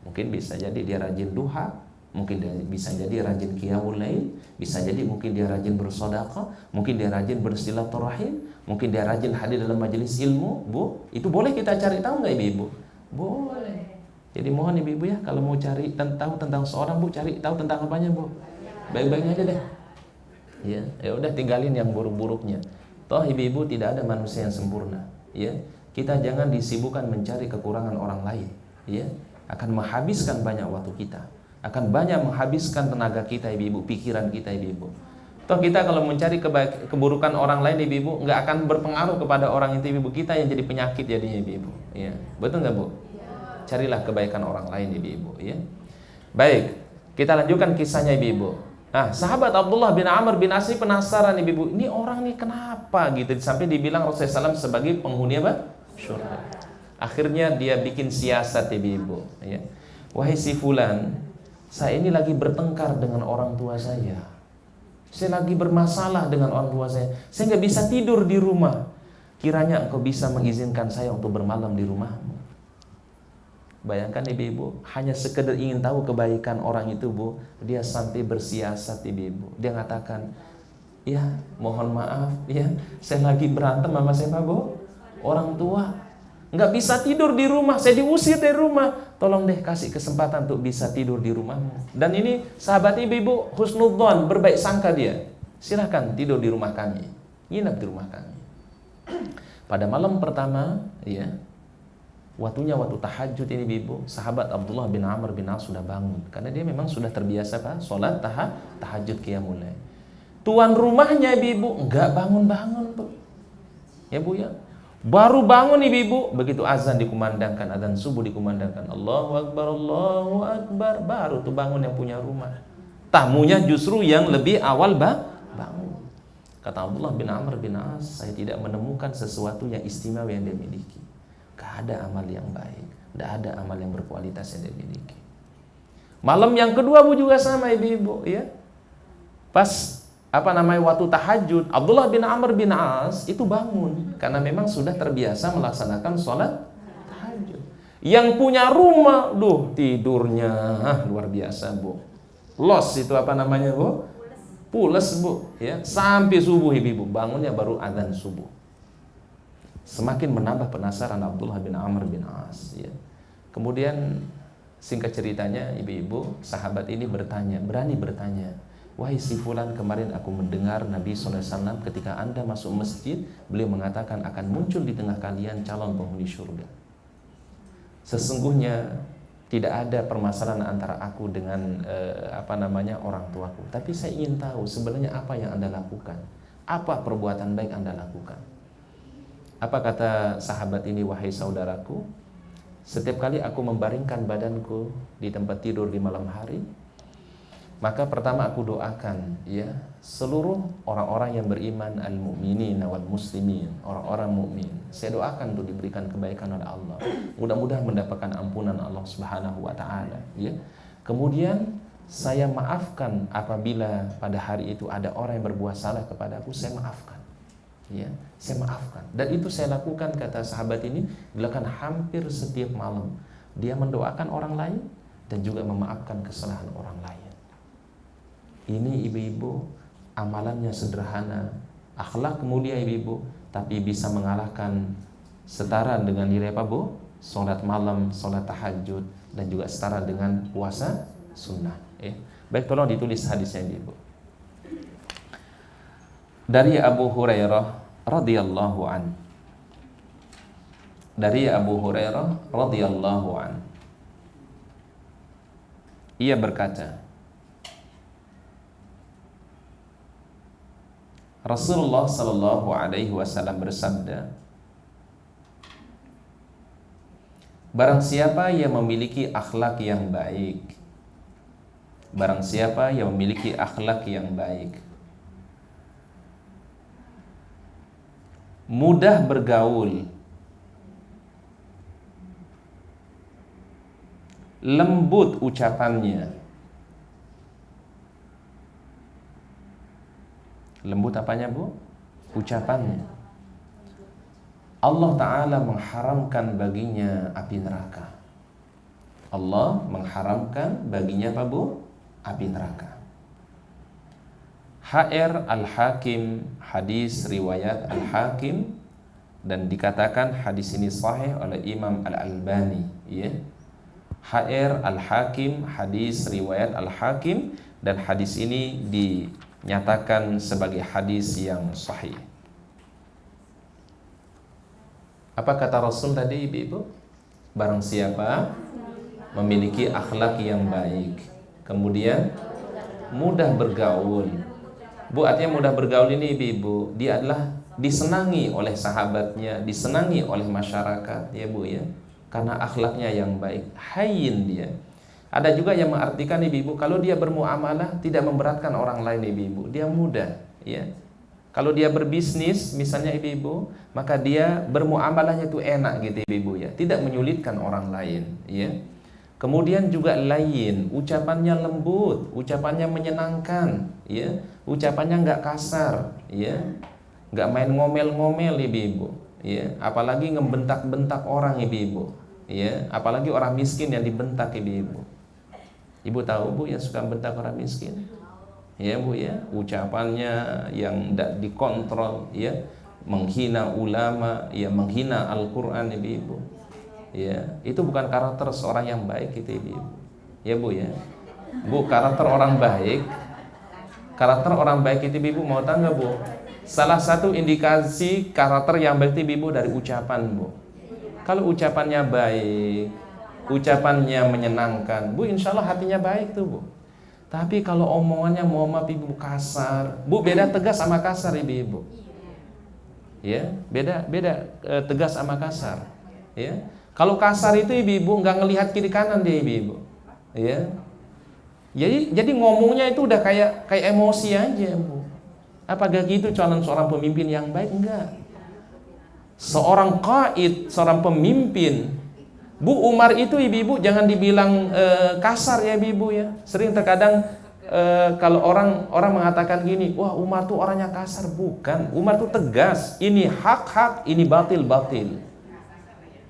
Mungkin bisa jadi dia rajin duha, mungkin dia bisa jadi rajin qiyamul lail, bisa jadi mungkin dia rajin bersedekah, mungkin dia rajin bersilaturahim, mungkin dia rajin hadir dalam majelis ilmu. Bu, itu boleh kita cari tahu nggak ibu-ibu? Boleh. Jadi mohon ibu-ibu ya, kalau mau cari tahu tentang seorang Bu, cari tahu tentang apanya Bu? Baik-baiknya aja deh. Ya udah, tinggalin yang buruk-buruknya. Toh ibu-ibu tidak ada manusia yang sempurna. Ya, kita jangan disibukkan mencari kekurangan orang lain. Ya, akan menghabiskan banyak waktu kita, akan banyak menghabiskan tenaga kita ibu-ibu, pikiran kita ibu-ibu. Toh kita kalau mencari keburukan orang lain ibu-ibu, nggak akan berpengaruh kepada orang itu ibu-ibu, kita yang jadi penyakit jadinya ibu-ibu. Ya, betul nggak Bu? Carilah kebaikan orang lain ibu-ibu. Ya. Baik, kita lanjutkan kisahnya ibu-ibu. Nah, sahabat Abdullah bin Amr bin As penasaran ibu-ibu, ini orang nih kenapa gitu sampai dibilang Rasulullah SAW sebagai penghuni apa? Surga. Akhirnya dia bikin siasat ibu-ibu. Ya. Wahai si fulan, saya ini lagi bertengkar dengan orang tua saya. Saya lagi bermasalah dengan orang tua saya. Saya nggak bisa tidur di rumah. Kiranya engkau bisa mengizinkan saya untuk bermalam di rumahmu. Bayangkan ibu-ibu, hanya sekedar ingin tahu kebaikan orang itu Bu, dia sampai bersiasat ibu-ibu. Dia mengatakan, ya mohon maaf ya, saya lagi berantem sama siapa Bu? Orang tua. Nggak bisa tidur di rumah, saya diusir dari rumah. Tolong deh kasih kesempatan untuk bisa tidur di rumahmu. Dan ini sahabat ibu-ibu husnudzon, berbaik sangka dia. Silahkan tidur di rumah kami, nginap di rumah kami. Pada malam pertama, ya, waktunya waktu tahajud ini ibu, sahabat Abdullah bin Amr bin As sudah bangun. Karena dia memang sudah terbiasa Pak, sholat tahajud qiyamul lail. Tuan rumahnya ibu-ibu enggak bangun-bangun, Bu. Ya, Bu ya. Baru bangun ibu-ibu, begitu azan dikumandangkan, azan subuh dikumandangkan, Allahu Akbar, baru tuh bangun yang punya rumah. Tamunya justru yang lebih awal bangun. Kata Abdullah bin Amr bin As, saya tidak menemukan sesuatu yang istimewa yang dia miliki. Gak ada amal yang baik, gak ada amal yang berkualitas yang dia miliki. Malam yang kedua Bu juga sama ibu-ibu ya. Pas waktu tahajud, Abdullah bin Amr bin As itu bangun karena memang sudah terbiasa melaksanakan sholat tahajud. Yang punya rumah, tidurnya luar biasa, Bu. Los itu Bu? Pules, Bu, ya. Sampai subuh ibu-ibu, bangunnya baru azan subuh. Semakin menambah penasaran Abdullah bin Amr bin As, ya. Kemudian singkat ceritanya ibu-ibu, sahabat ini berani bertanya, wahai si fulan, kemarin aku mendengar Nabi SAW ketika Anda masuk masjid, beliau mengatakan akan muncul di tengah kalian calon penghuni surga. Sesungguhnya tidak ada permasalahan antara aku dengan orang tuaku, tapi saya ingin tahu sebenarnya apa yang Anda lakukan, apa perbuatan baik Anda lakukan. Apa kata sahabat ini, wahai saudaraku, setiap kali aku membaringkan badanku di tempat tidur di malam hari, maka pertama aku doakan ya seluruh orang-orang yang beriman, al-mu'minin wal muslimin, orang-orang mukmin. Saya doakan untuk diberikan kebaikan oleh Allah. Mudah-mudahan mendapatkan ampunan Allah Subhanahu wa taala, ya. Kemudian saya maafkan apabila pada hari itu ada orang yang berbuat salah kepadaku, saya maafkan. Ya, saya maafkan. Dan itu saya lakukan, kata sahabat ini, dilakukan hampir setiap malam. Dia mendoakan orang lain dan juga memaafkan kesalahan orang lain. Ini ibu-ibu, amalannya sederhana, akhlak mulia ibu-ibu, tapi bisa mengalahkan setara dengan nilai apa, Bu? Salat malam, salat tahajud, dan juga setara dengan puasa sunnah. Baik, tolong ditulis hadisnya ibu. Dari Abu Hurairah radhiyallahu an. Dari Abu Hurairah radhiyallahu an. Ia berkata, Rasulullah sallallahu alaihi wasallam bersabda, barang siapa yang memiliki akhlak yang baik, barang siapa yang memiliki akhlak yang baik, mudah bergaul, lembut ucapannya. Lembut apanya, Bu? Ucapannya. Allah Ta'ala mengharamkan baginya api neraka. Allah mengharamkan baginya apa, Bu? Api neraka. HR Al-Hakim, hadis riwayat Al-Hakim, dan dikatakan hadis ini sahih oleh Imam Al-Albani, ya. HR Al-Hakim, hadis riwayat Al-Hakim, dan hadis ini dinyatakan sebagai hadis yang sahih. Apa kata Rasul tadi, ibu-ibu? Barang siapa memiliki akhlak yang baik, kemudian mudah bergaul. Bu, artinya mudah bergaul ini ibu-ibu, dia adalah disenangi oleh sahabatnya, disenangi oleh masyarakat, ya Bu ya, karena akhlaknya yang baik, hayyin dia. Ada juga yang mengartikan ibu-ibu, kalau dia bermuamalah tidak memberatkan orang lain ibu-ibu, dia mudah, ya. Kalau dia berbisnis misalnya ibu-ibu, maka dia bermuamalahnya itu enak gitu ibu-ibu ya, tidak menyulitkan orang lain, ya. Kemudian juga lain, ucapannya lembut, ucapannya menyenangkan, ya. Ucapannya nggak kasar, ya. Nggak main ngomel-ngomel ibu-ibu, ya. Apalagi ngebentak-bentak orang ibu-ibu, ya. Apalagi orang miskin yang dibentak ibu-ibu. Ibu tahu, Bu, yang suka bentak orang miskin? Ya, Bu ya, ucapannya yang tidak dikontrol, ya, menghina ulama, ya, menghina Al-Qur'an ibu-ibu. Ya, itu bukan karakter seorang yang baik itu ibu-ibu. Ya, Bu ya. Bu, karakter orang baik itu ibu mau tahu nggak, Bu? Salah satu indikasi karakter yang baik itu ibu dari ucapan, Bu. Kalau ucapannya baik, ucapannya menyenangkan, Bu, insya Allah hatinya baik tuh, Bu. Tapi kalau omongannya mohon maaf ibu kasar, bu beda tegas sama kasar ibu. Ya, beda tegas sama kasar. Ya, kalau kasar itu ibu nggak ngelihat kiri kanan dia ibu. Ya, jadi ngomongnya itu udah kayak emosi aja bu. Apakah gitu calon seorang pemimpin yang baik? Enggak. Seorang qaid, seorang pemimpin. Bu Umar itu ibu jangan dibilang kasar ya ibu ya. Sering terkadang kalau orang mengatakan gini, wah Umar tuh orangnya kasar. Bukan, Umar tuh tegas. Ini hak, ini batil.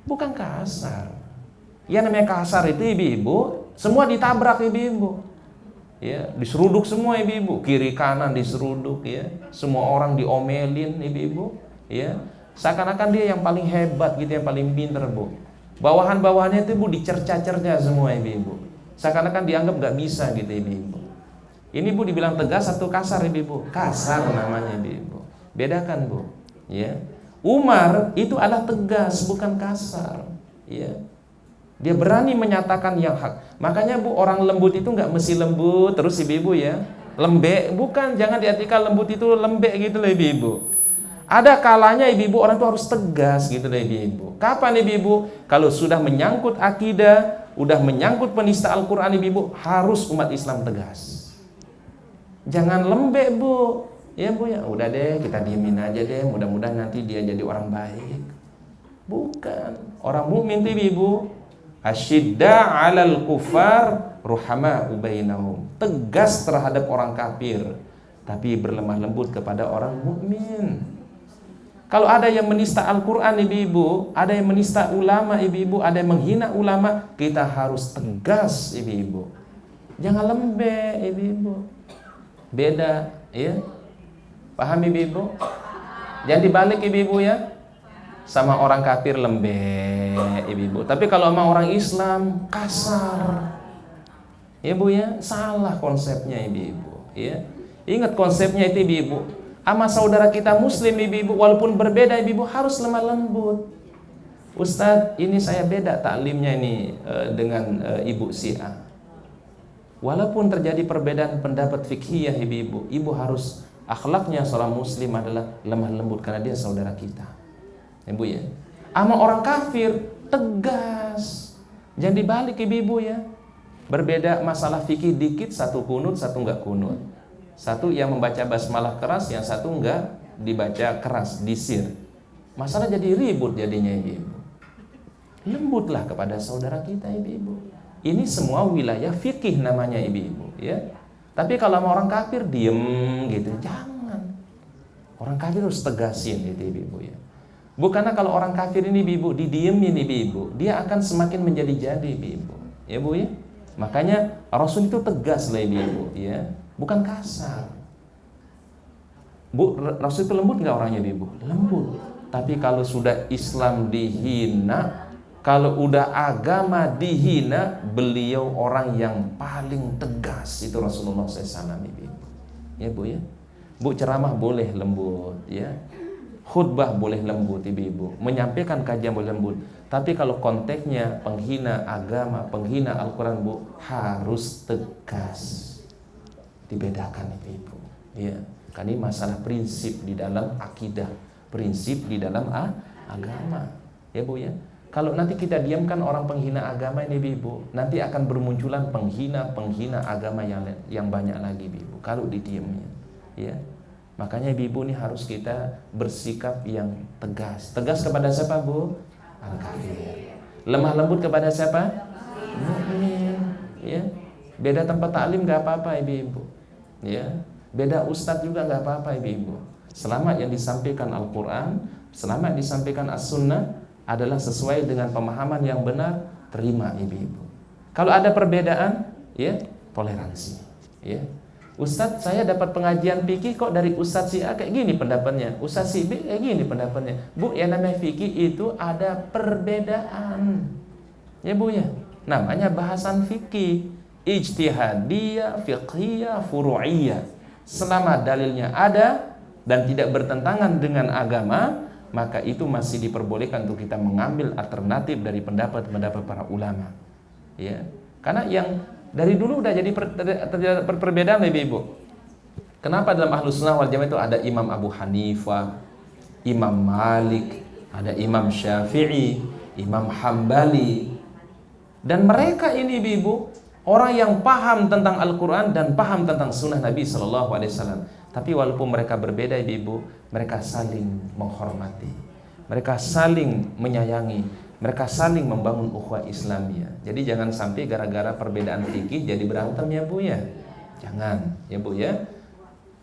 Bukan kasar. Ya namanya kasar itu ibu semua ditabrak ibu. Ya, diseruduk semua ibu. Kiri kanan diseruduk ya. Semua orang diomelin ibu. Ya. Seakan-akan dia yang paling hebat gitu, yang paling pinter bu. Bawahan-bawahannya itu bu dicerca-cerca semua ibu. Seakan-akan dianggap gak bisa gitu ibu. Ini bu dibilang tegas atau kasar ibu? Kasar namanya ibu. Bedakan bu. Ya. Umar itu adalah tegas bukan kasar. Ya. Dia berani menyatakan yang hak. Makanya bu orang lembut itu gak mesti lembut terus ibu ya. Lembek bukan, jangan diartikan lembut itu lembek gitu loh ibu. Ada kalanya ibu orang itu harus tegas gitu deh ibu. Kapan ibu? Kalau sudah menyangkut akidah, udah menyangkut penista Al-Quran ibu, harus umat Islam tegas. Jangan lembek bu. Ya bu ya, udah deh kita diemin aja deh. Mudah-mudahan nanti dia jadi orang baik. Bukan. Orang mukmin itu ibu, asyidda 'alal kufar ruhama bainahum. Tegas terhadap orang kafir, tapi berlemah lembut kepada orang mukmin. Kalau ada yang menista Al-Quran ibu, ada yang menista ulama ibu, ada yang menghina ulama, kita harus tegas ibu. Jangan lembek ibu. Beda ya. Paham ibu? Jangan dibalik ibu ya. Sama orang kafir lembek ibu. Tapi kalau sama orang Islam kasar. Ya bu ya, salah konsepnya ibu ya. Ingat konsepnya itu ibu. Sama saudara kita muslim ibu, walaupun berbeda ibu harus lemah lembut. Ustadz, ini saya beda taklimnya ini dengan ibu si A. Walaupun terjadi perbedaan pendapat fikhiyah ibu harus akhlaknya seorang muslim adalah lemah lembut karena dia saudara kita. Ibu ya. Sama orang kafir tegas. Jangan dibalik ibu ya. Berbeda masalah fikih dikit, satu kunut, satu enggak kunut. Satu yang membaca basmalah keras, yang satu enggak dibaca keras, disir. Masalah jadi ribut jadinya ibu. Lembutlah kepada saudara kita ibu. Ini semua wilayah fikih namanya ibu ya. Tapi kalau sama orang kafir diem gitu, jangan. Orang kafir harus tegasin itu ibu ya. Bukannya kalau orang kafir ini ibu didiemin ibu, dia akan semakin menjadi-jadi ibu. Ya bu ya. Makanya Rasul itu tegas lah ibu ya. Bukan kasar. Bu, Rasul itu lembut nggak orangnya ibu? Lembut. Tapi kalau sudah Islam dihina, kalau udah agama dihina, beliau orang yang paling tegas. Itu Rasulullah SAW ibu. Ya bu ya. Bu ceramah boleh lembut ya. Khutbah boleh lembut ibu. Menyampaikan kajian boleh lembut. Tapi kalau konteksnya penghina agama, penghina Al-Quran bu, harus tegas. Dibedakan ibu ya. Kan ini masalah prinsip di dalam akidah, prinsip di dalam agama ya bu ya. Kalau nanti kita diamkan orang penghina agama ini ibu, nanti akan bermunculan penghina agama yang banyak lagi ibu kalau didiamin ya. Makanya ibu ini harus kita bersikap yang tegas. Tegas kepada siapa bu? Al-kafir. Lemah lembut kepada siapa? Mukmin ya. Beda tempat taklim gak apa-apa ibu ya. Beda ustadz juga gak apa-apa ibu. Selama yang disampaikan Al-Quran, selama yang disampaikan As-Sunnah adalah sesuai dengan pemahaman yang benar, terima ibu. Kalau ada perbedaan ya, toleransi ya. Ustadz, saya dapat pengajian fikih kok dari Ustadz si A kayak gini pendapatnya, Ustadz si B kayak gini pendapatnya. Bu, yang namanya fikih itu ada perbedaan ya bu ya. Namanya bahasan fikih ijtihadiyah, fiqhiyah, furu'iyah. Selama dalilnya ada dan tidak bertentangan dengan agama, maka itu masih diperbolehkan untuk kita mengambil alternatif dari pendapat-pendapat para ulama. Ya. Karena yang Dari dulu udah jadi perbedaan Ibu. Kenapa dalam Ahlus Sunnah wal Jamaah itu ada Imam Abu Hanifah, Imam Malik, ada Imam Syafi'i, Imam Hambali. Dan mereka ini Ibu, orang yang paham tentang Al-Quran dan paham tentang Sunnah Nabi SAW. Tapi walaupun mereka berbeda Ibu, mereka saling menghormati, mereka saling menyayangi, mereka saling membangun ukhuwah Islamiyah. Jadi jangan sampai gara-gara perbedaan fikih jadi berantem ya Bu ya. Jangan ya Bu ya.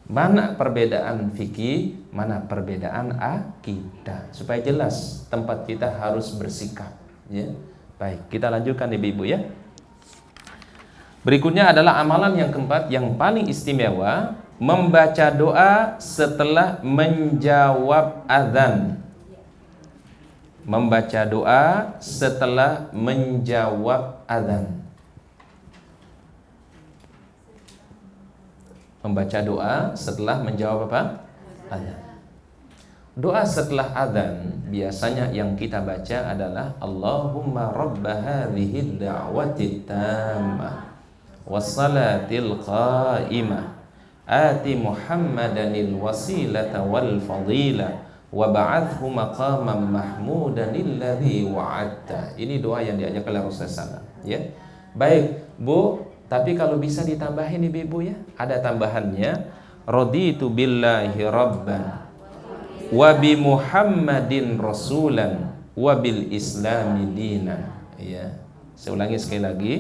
Mana perbedaan fikih, mana perbedaan akidah, supaya jelas tempat kita harus bersikap ya. Baik, kita lanjutkan Ibu ya. Berikutnya adalah amalan yang keempat yang paling istimewa, membaca doa setelah menjawab azan. Membaca doa setelah menjawab azan. Membaca doa setelah menjawab apa? Azan. Doa setelah azan biasanya yang kita baca adalah Allahumma rabba hadhihi da'wati tammah wassalatil qa'imah ati Muhammadanil wasilata wal fadilah wa ba'athu maqaman mahmudan alladhi wa'adta. Ini doa yang diajarkan oleh Rasulullah SAW ya. Baik Bu, tapi kalau bisa ditambahin Ibu ya, ada tambahannya, raditu billahi rabban wa bi Muhammadin rasulan wa bil islami dinan ya. Saya ulangi sekali lagi,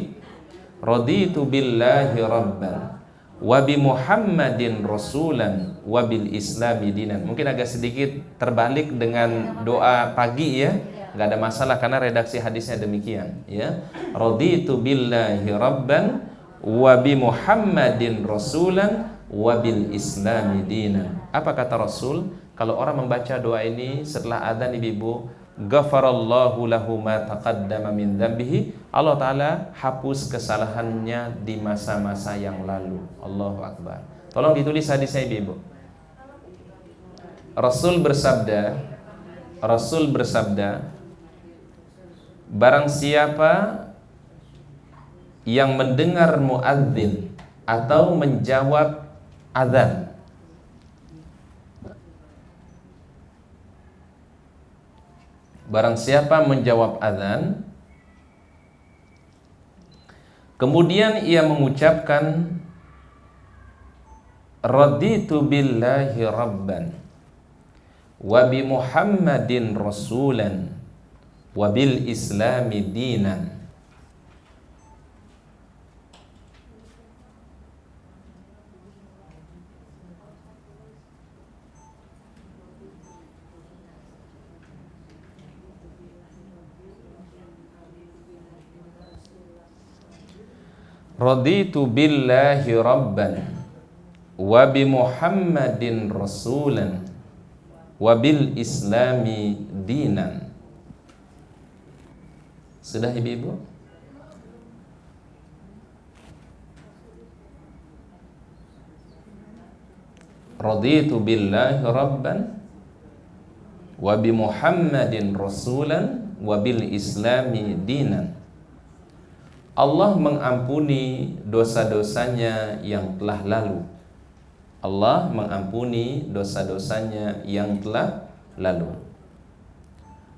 raditu billahi rabban wa bi Muhammadin rasulan wa bil islami dinan. Mungkin agak sedikit terbalik dengan doa pagi ya, nggak ada masalah karena redaksi hadisnya demikian ya. Raditu billahi rabban wa bi Muhammadin rasulan wa bil islami dinan. Apa kata Rasul? Kalau orang membaca doa ini setelah adzan Ibu, ghafarallahu lahu ma taqaddama min dzambihi. Allah Ta'ala hapus kesalahannya di masa-masa yang lalu. Allahu Akbar. Tolong ditulis hadisnya Ibu. Rasul bersabda, barang siapa yang mendengar muadzin atau menjawab adzan, barang siapa menjawab adzan kemudian ia mengucapkan raditu billahi rabban wa bi Muhammadin rasulan wa bil islami dinan, raditu billahi rabban wa bi Muhammadin rasulan wa bil islami dinan. Sudah Ibu? Raditu billahi rabban wa bi Muhammadin rasulan wa bil islami dinan. Allah mengampuni dosa-dosanya yang telah lalu. Allah mengampuni dosa-dosanya yang telah lalu.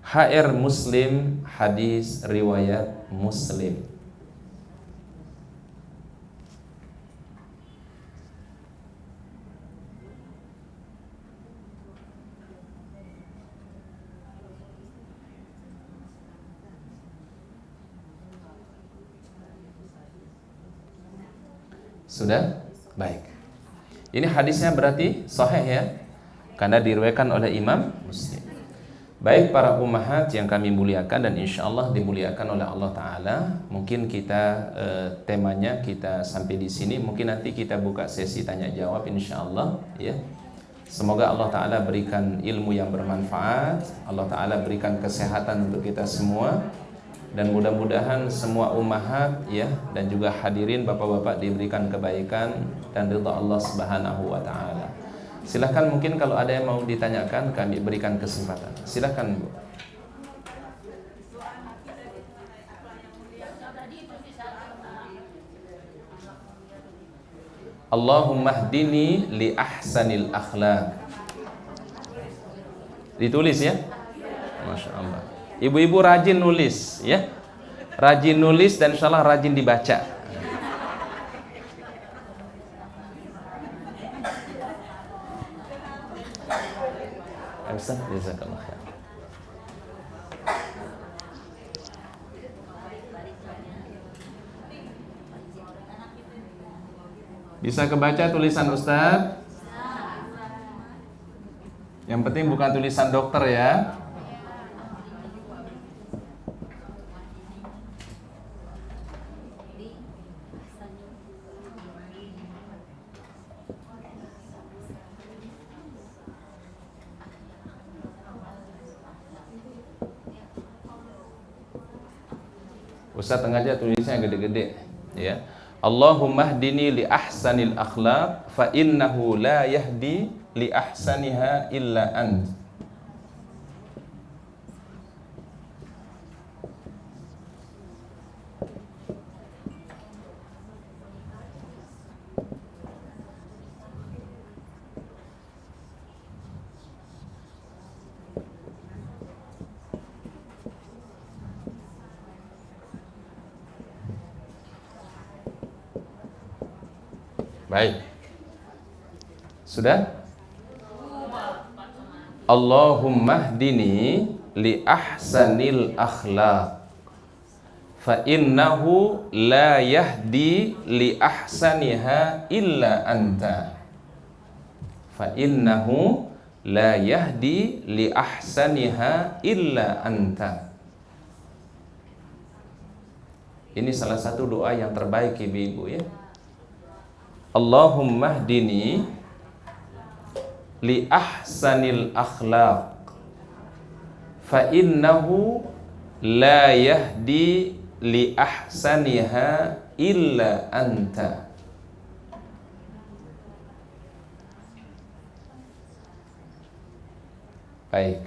HR Muslim, hadis riwayat Muslim. Sudah? Baik. Ini hadisnya berarti sahih ya, karena diriwayatkan oleh Imam Muslim. Baik para ummahat yang kami muliakan dan insya Allah dimuliakan oleh Allah Ta'ala, mungkin kita temanya kita sampai di sini. Mungkin nanti kita buka sesi tanya jawab insya Allah ya. Semoga Allah Ta'ala berikan ilmu yang bermanfaat, Allah Ta'ala berikan kesehatan untuk kita semua, dan mudah-mudahan semua ummahat ya dan juga hadirin bapak-bapak diberikan kebaikan dan ridha Allah Subhanahu wa Ta'ala. Silakan, mungkin kalau ada yang mau ditanyakan kami berikan kesempatan. Silakan Bu. Allahumma hdini li ahsanil akhlaq. Ditulis ya. Masya Allah. Ibu-ibu rajin nulis ya. Rajin nulis dan insyaallah rajin dibaca. Ustaz, jazakallah khair. Bisa kebaca tulisan Ustaz? Yang penting bukan tulisan dokter ya. Ustaz sengaja tulisnya gede-gede ya. Allahumma hdini li ahsanil akhlaq fa innahu la yahdi li ahsaniha illa ant. Baik. Sudah? Allahumma hdini li ahsanil akhlaq fa innahu la yahdi li ahsaniha illa anta. Fa innahu la yahdi li ahsaniha illa anta. Ini salah satu doa yang terbaik ibu-ibu ya. Allahumma hdini li ahsanil akhlaq fa innahu la yahdi li ahsaniha illa anta. Baik.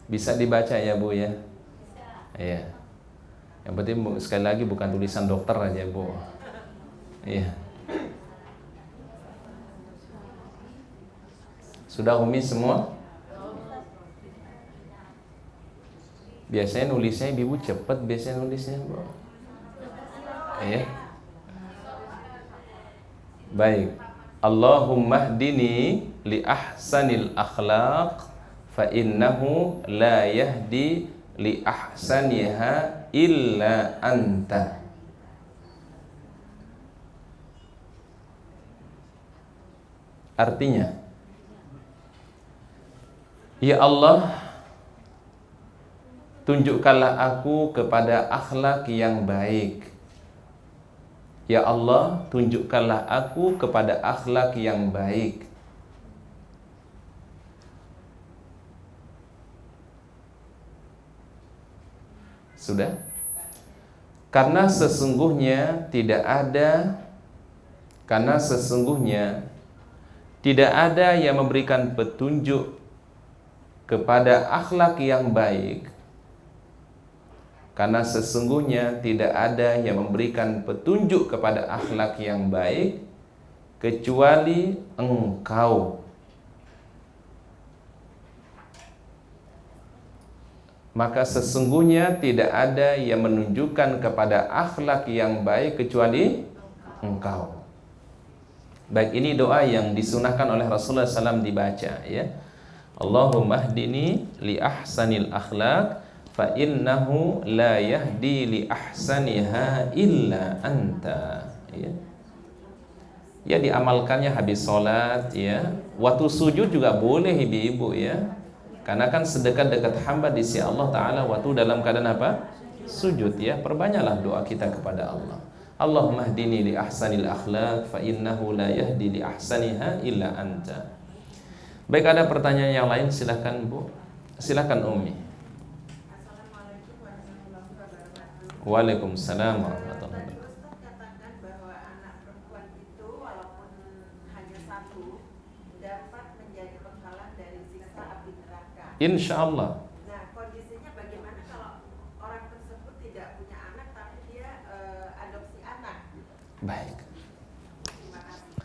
Bisa dibaca ya Bu ya? Iya. Yang penting sekali lagi bukan tulisan dokter aja Bu. Iya. Sudah Umi semua? Biasanya nulisnya ibu cepet, biasanya nulisnya Bu. Iya. Baik. Allahumma hdini li ahsanil akhlaq fa innahu la yahdi li ahsaniha illa anta. Artinya, ya Allah, tunjukkanlah aku kepada akhlak yang baik. Ya Allah, tunjukkanlah aku kepada akhlak yang baik. Sudah? Karena sesungguhnya tidak ada yang memberikan petunjuk kepada akhlak yang baik. Karena sesungguhnya tidak ada yang memberikan petunjuk kepada akhlak yang baik kecuali Engkau. Maka sesungguhnya tidak ada yang menunjukkan kepada akhlak yang baik kecuali Engkau. Baik, ini doa yang disunahkan oleh Rasulullah SAW dibaca ya. Allahumma hdini li ahsanil akhlaq fa innahu la yahdi li ahsaniha illa anta ya. Ya, diamalkannya habis sholat ya. Waktu sujud juga boleh ibu-ibu ya. Karena kan sedekat-dekat hamba di sisi Allah Ta'ala waktu dalam keadaan apa? Sujud ya. Perbanyaklah doa kita kepada Allah. Allahumma hdini li ahsanil akhlaq fa innahu la yahdi li ahsaniha illa anta. Baik, ada pertanyaan yang lain, silakan Bu. Silakan Umi. Assalamualaikum warahmatullahi wabarakatuh. Waalaikumsalam warahmatullahi wabarakatuh. Ustaz katakan bahwa anak perempuan itu walaupun hanya satu dapat menjadi penghalang dari siksa api neraka. Insya Allah. Nah, kondisinya bagaimana kalau orang tersebut tidak punya anak tapi dia adopsi anak? Baik. Terima kasih.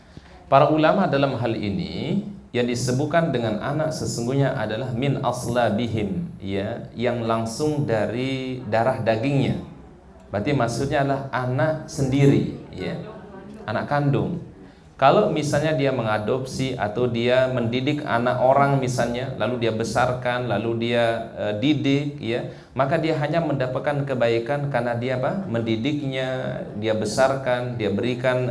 Para ulama dalam hal ini yang disebutkan dengan anak sesungguhnya adalah min aslabihim, ya, yang langsung dari darah dagingnya. Berarti maksudnya adalah anak sendiri, ya, anak kandung. Kalau misalnya dia mengadopsi atau dia mendidik anak orang misalnya, lalu dia besarkan, lalu dia didik, ya, maka dia hanya mendapatkan kebaikan karena dia mendidiknya, dia besarkan, dia berikan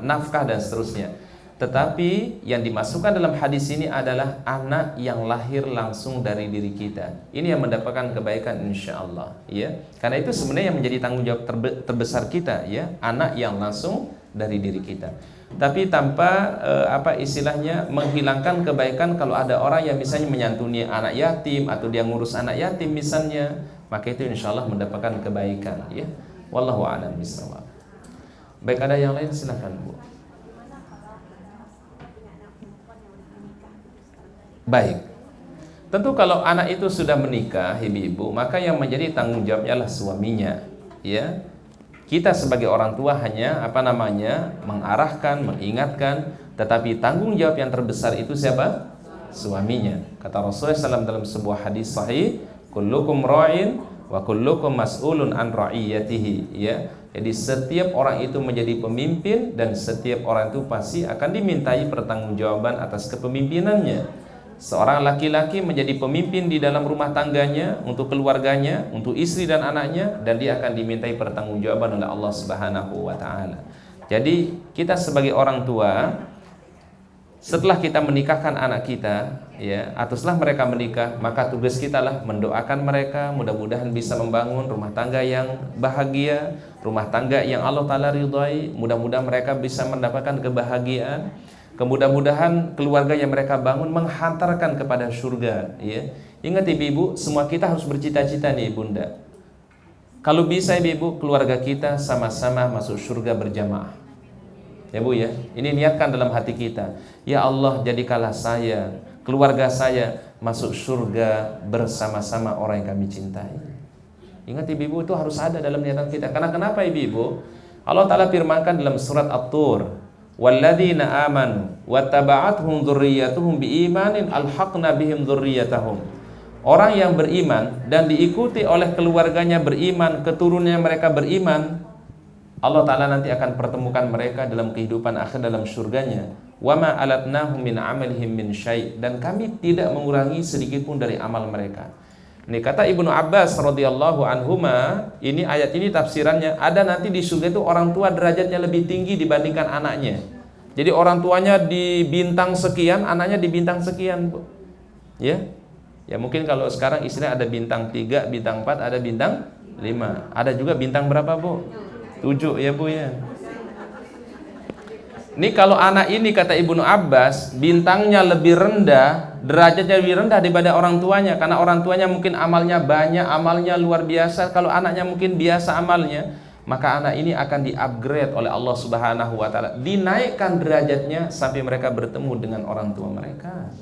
nafkah dan seterusnya. Tetapi yang dimasukkan dalam hadis ini adalah anak yang lahir langsung dari diri kita. Ini yang mendapatkan kebaikan insya Allah, ya. Karena itu sebenarnya yang menjadi tanggung jawab terbesar kita, ya, anak yang langsung dari diri kita. Tapi tanpa istilahnya menghilangkan kebaikan kalau ada orang yang misalnya menyantuni anak yatim atau dia ngurus anak yatim misalnya, maka itu insya Allah mendapatkan kebaikan, ya. Wallahu a'lam bishawab. Baik, ada yang lain silakan, Bu. Baik, tentu kalau anak itu sudah menikah, ibu-ibu, maka yang menjadi tanggung jawabnya adalah suaminya, ya. Kita sebagai orang tua hanya mengarahkan, mengingatkan, tetapi tanggung jawab yang terbesar itu siapa? Suaminya. Kata Rasulullah SAW dalam sebuah hadis sahih, kullukum ra'in wa kullukum mas'ulun an ra'iyatihi, ya. Jadi setiap orang itu menjadi pemimpin dan setiap orang itu pasti akan dimintai pertanggungjawaban atas kepemimpinannya. Seorang laki-laki menjadi pemimpin di dalam rumah tangganya, untuk keluarganya, untuk istri dan anaknya, dan dia akan dimintai pertanggungjawaban oleh Allah Subhanahu wa taala. Jadi kita sebagai orang tua, setelah kita menikahkan anak kita, ya, atau setelah mereka menikah, maka tugas kita lah mendoakan mereka, mudah-mudahan bisa membangun rumah tangga yang bahagia, rumah tangga yang Allah Ta'ala ridhai, mudah-mudahan mereka bisa mendapatkan kebahagiaan. Kemudahan keluarga yang mereka bangun menghantarkan kepada surga, ya. Ingat ibu-ibu, semua kita harus bercita-cita nih bunda. Kalau bisa ibu-ibu, keluarga kita sama-sama masuk surga berjamaah. Ya Bu, ya. Ini niatkan dalam hati kita. Ya Allah, jadikanlah saya, keluarga saya masuk surga bersama-sama orang yang kami cintai. Ingat ibu-ibu, itu harus ada dalam niatan kita. Karena kenapa ibu-ibu? Allah Ta'ala firmankan dalam surat At-Tur, walladzina amanu wattaba'athum dzurriyyatuhum biimanin alhaqna bihim dzurriyyatahum. Orang yang beriman dan diikuti oleh keluarganya beriman, keturunannya mereka beriman, Allah Ta'ala nanti akan pertemukan mereka dalam kehidupan akhir dalam surganya. Wa ma alatnahum min amalihim min syai', dan kami tidak mengurangi sedikit pun dari amal mereka. Ini kata Ibnu Abbas radhiyallahu anhuma, ini ayat ini tafsirannya, ada nanti di surga itu orang tua derajatnya lebih tinggi dibandingkan anaknya. Jadi orang tuanya di bintang sekian, anaknya di bintang sekian, Bu. Ya. Ya mungkin kalau sekarang istilah ada bintang 3, bintang 4, ada bintang 5. Ada juga bintang berapa, Bu? 7 ya, Bu, ya. Ini kalau anak ini kata Ibnu Abbas, bintangnya lebih rendah, derajatnya lebih rendah daripada orang tuanya, karena orang tuanya mungkin amalnya banyak, amalnya luar biasa. Kalau anaknya mungkin biasa amalnya, maka anak ini akan di-upgrade oleh Allah Subhanahu wa taala, dinaikkan derajatnya sampai mereka bertemu dengan orang tua mereka.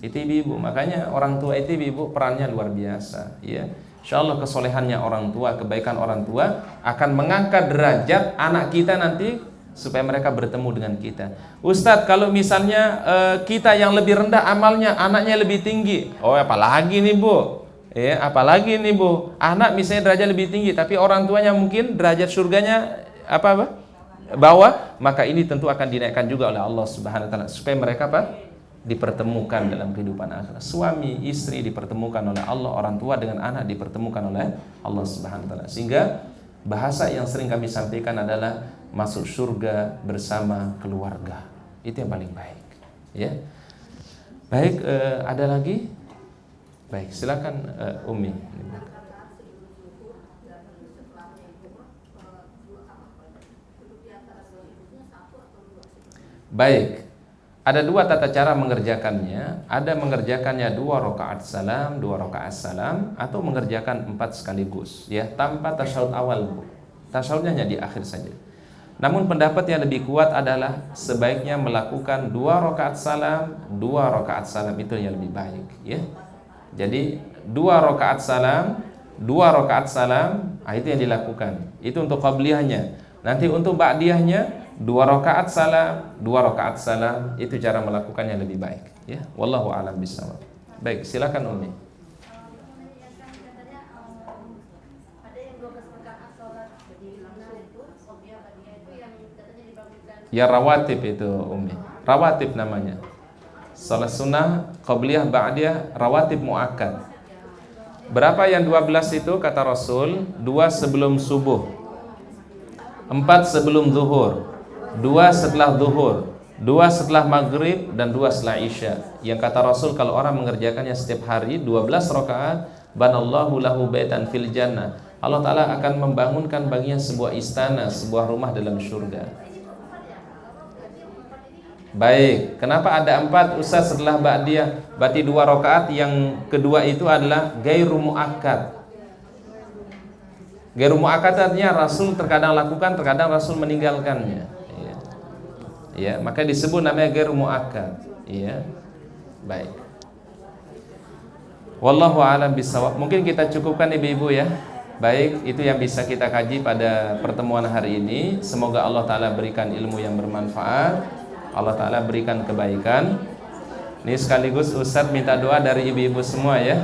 Itu ibu-ibu, makanya orang tua itu ibu-ibu perannya luar biasa, ya. Insyaallah kesolehannya orang tua, kebaikan orang tua akan mengangkat derajat anak kita nanti supaya mereka bertemu dengan kita. Ustadz, kalau misalnya kita yang lebih rendah amalnya, anaknya lebih tinggi, oh apalagi nih Bu, ya apalagi nih Bu, anak misalnya derajat lebih tinggi, tapi orang tuanya mungkin derajat surganya bawah, maka ini tentu akan dinaikkan juga oleh Allah Subhanahu wa taala supaya mereka dipertemukan dalam kehidupan akhirat. Suami istri dipertemukan oleh Allah, orang tua dengan anak dipertemukan oleh Allah Subhanahu wa taala. Sehingga bahasa yang sering kami sampaikan adalah masuk surga bersama keluarga. Itu yang paling baik, ya. Baik, ada lagi? Baik, silakan Umi. Baik. Ada dua tata cara mengerjakannya. Ada mengerjakannya 2 rakaat salam, 2 rakaat salam, atau mengerjakan 4 sekaligus, ya, tanpa tasyahud awal, Bu. Tasyahudnya hanya di akhir saja. Namun pendapat yang lebih kuat adalah sebaiknya melakukan 2 rakaat salam, 2 rakaat salam, itu yang lebih baik, ya. Jadi 2 rakaat salam, 2 rakaat salam, itu yang dilakukan. Itu untuk qabliyahnya. Nanti untuk ba'diyahnya 2 rakaat salam, 2 rakaat salam, itu cara melakukannya lebih baik. Ya, wallahu a'lam bishawab. Baik, silakan Umi. Ya rawatib itu Umi. Rawatib namanya. Salat sunnah, qabliyah, ba'diyah, rawatib muakkad. Berapa yang 12 itu kata Rasul? 2 sebelum subuh, 4 sebelum zuhur, 2 setelah zuhur, 2 setelah maghrib, dan 2 setelah isya. Yang kata Rasul kalau orang mengerjakannya setiap hari 12 rakaat, banallahu lahu baitan fil jannah. Allah Ta'ala akan membangunkan baginya sebuah istana, sebuah rumah dalam surga. Baik, kenapa ada 4 Ustaz setelah ba'diyah? Berarti 2 rakaat yang kedua itu adalah gairu muakkad. Gairu muakkad artinya Rasul terkadang lakukan, terkadang Rasul meninggalkannya. Ya, maka disebut namanya gairu muakkad. Ya. Baik. Wallahu a'lam bishawab. Mungkin kita cukupkan ibu-ibu ya. Baik, itu yang bisa kita kaji pada pertemuan hari ini. Semoga Allah Ta'ala berikan ilmu yang bermanfaat, Allah Ta'ala berikan kebaikan. Ini sekaligus Ustadz minta doa dari ibu-ibu semua ya.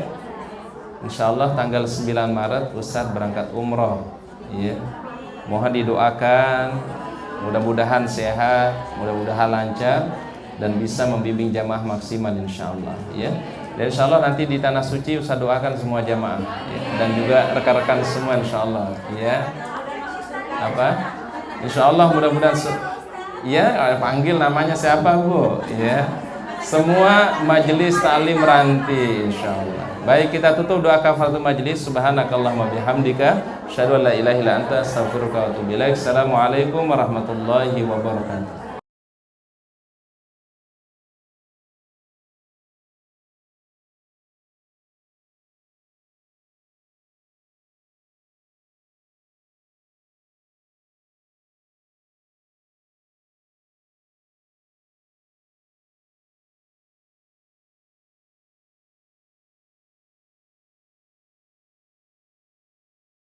InsyaAllah tanggal 9 Maret Ustadz berangkat umroh ya. Mohon didoakan, mudah-mudahan sehat, mudah-mudahan lancar, dan bisa membimbing jamaah maksimal insyaallah ya. Dan insyaallah nanti di Tanah Suci Ustadz doakan semua jamaah ya. Dan juga rekan-rekan semua insyaallah ya. Apa? Insyaallah mudah-mudahan ya, panggil namanya siapa Bu? Ya, semua majelis taklim Ranti insyaallah. Baik, kita tutup doa kafaratul majelis. Subhanakallahumma bihamdika, asyhadu an la ilaha illa anta, astaghfiruka wa atubu ilaik. Assalamualaikum warahmatullahi wabarakatuh.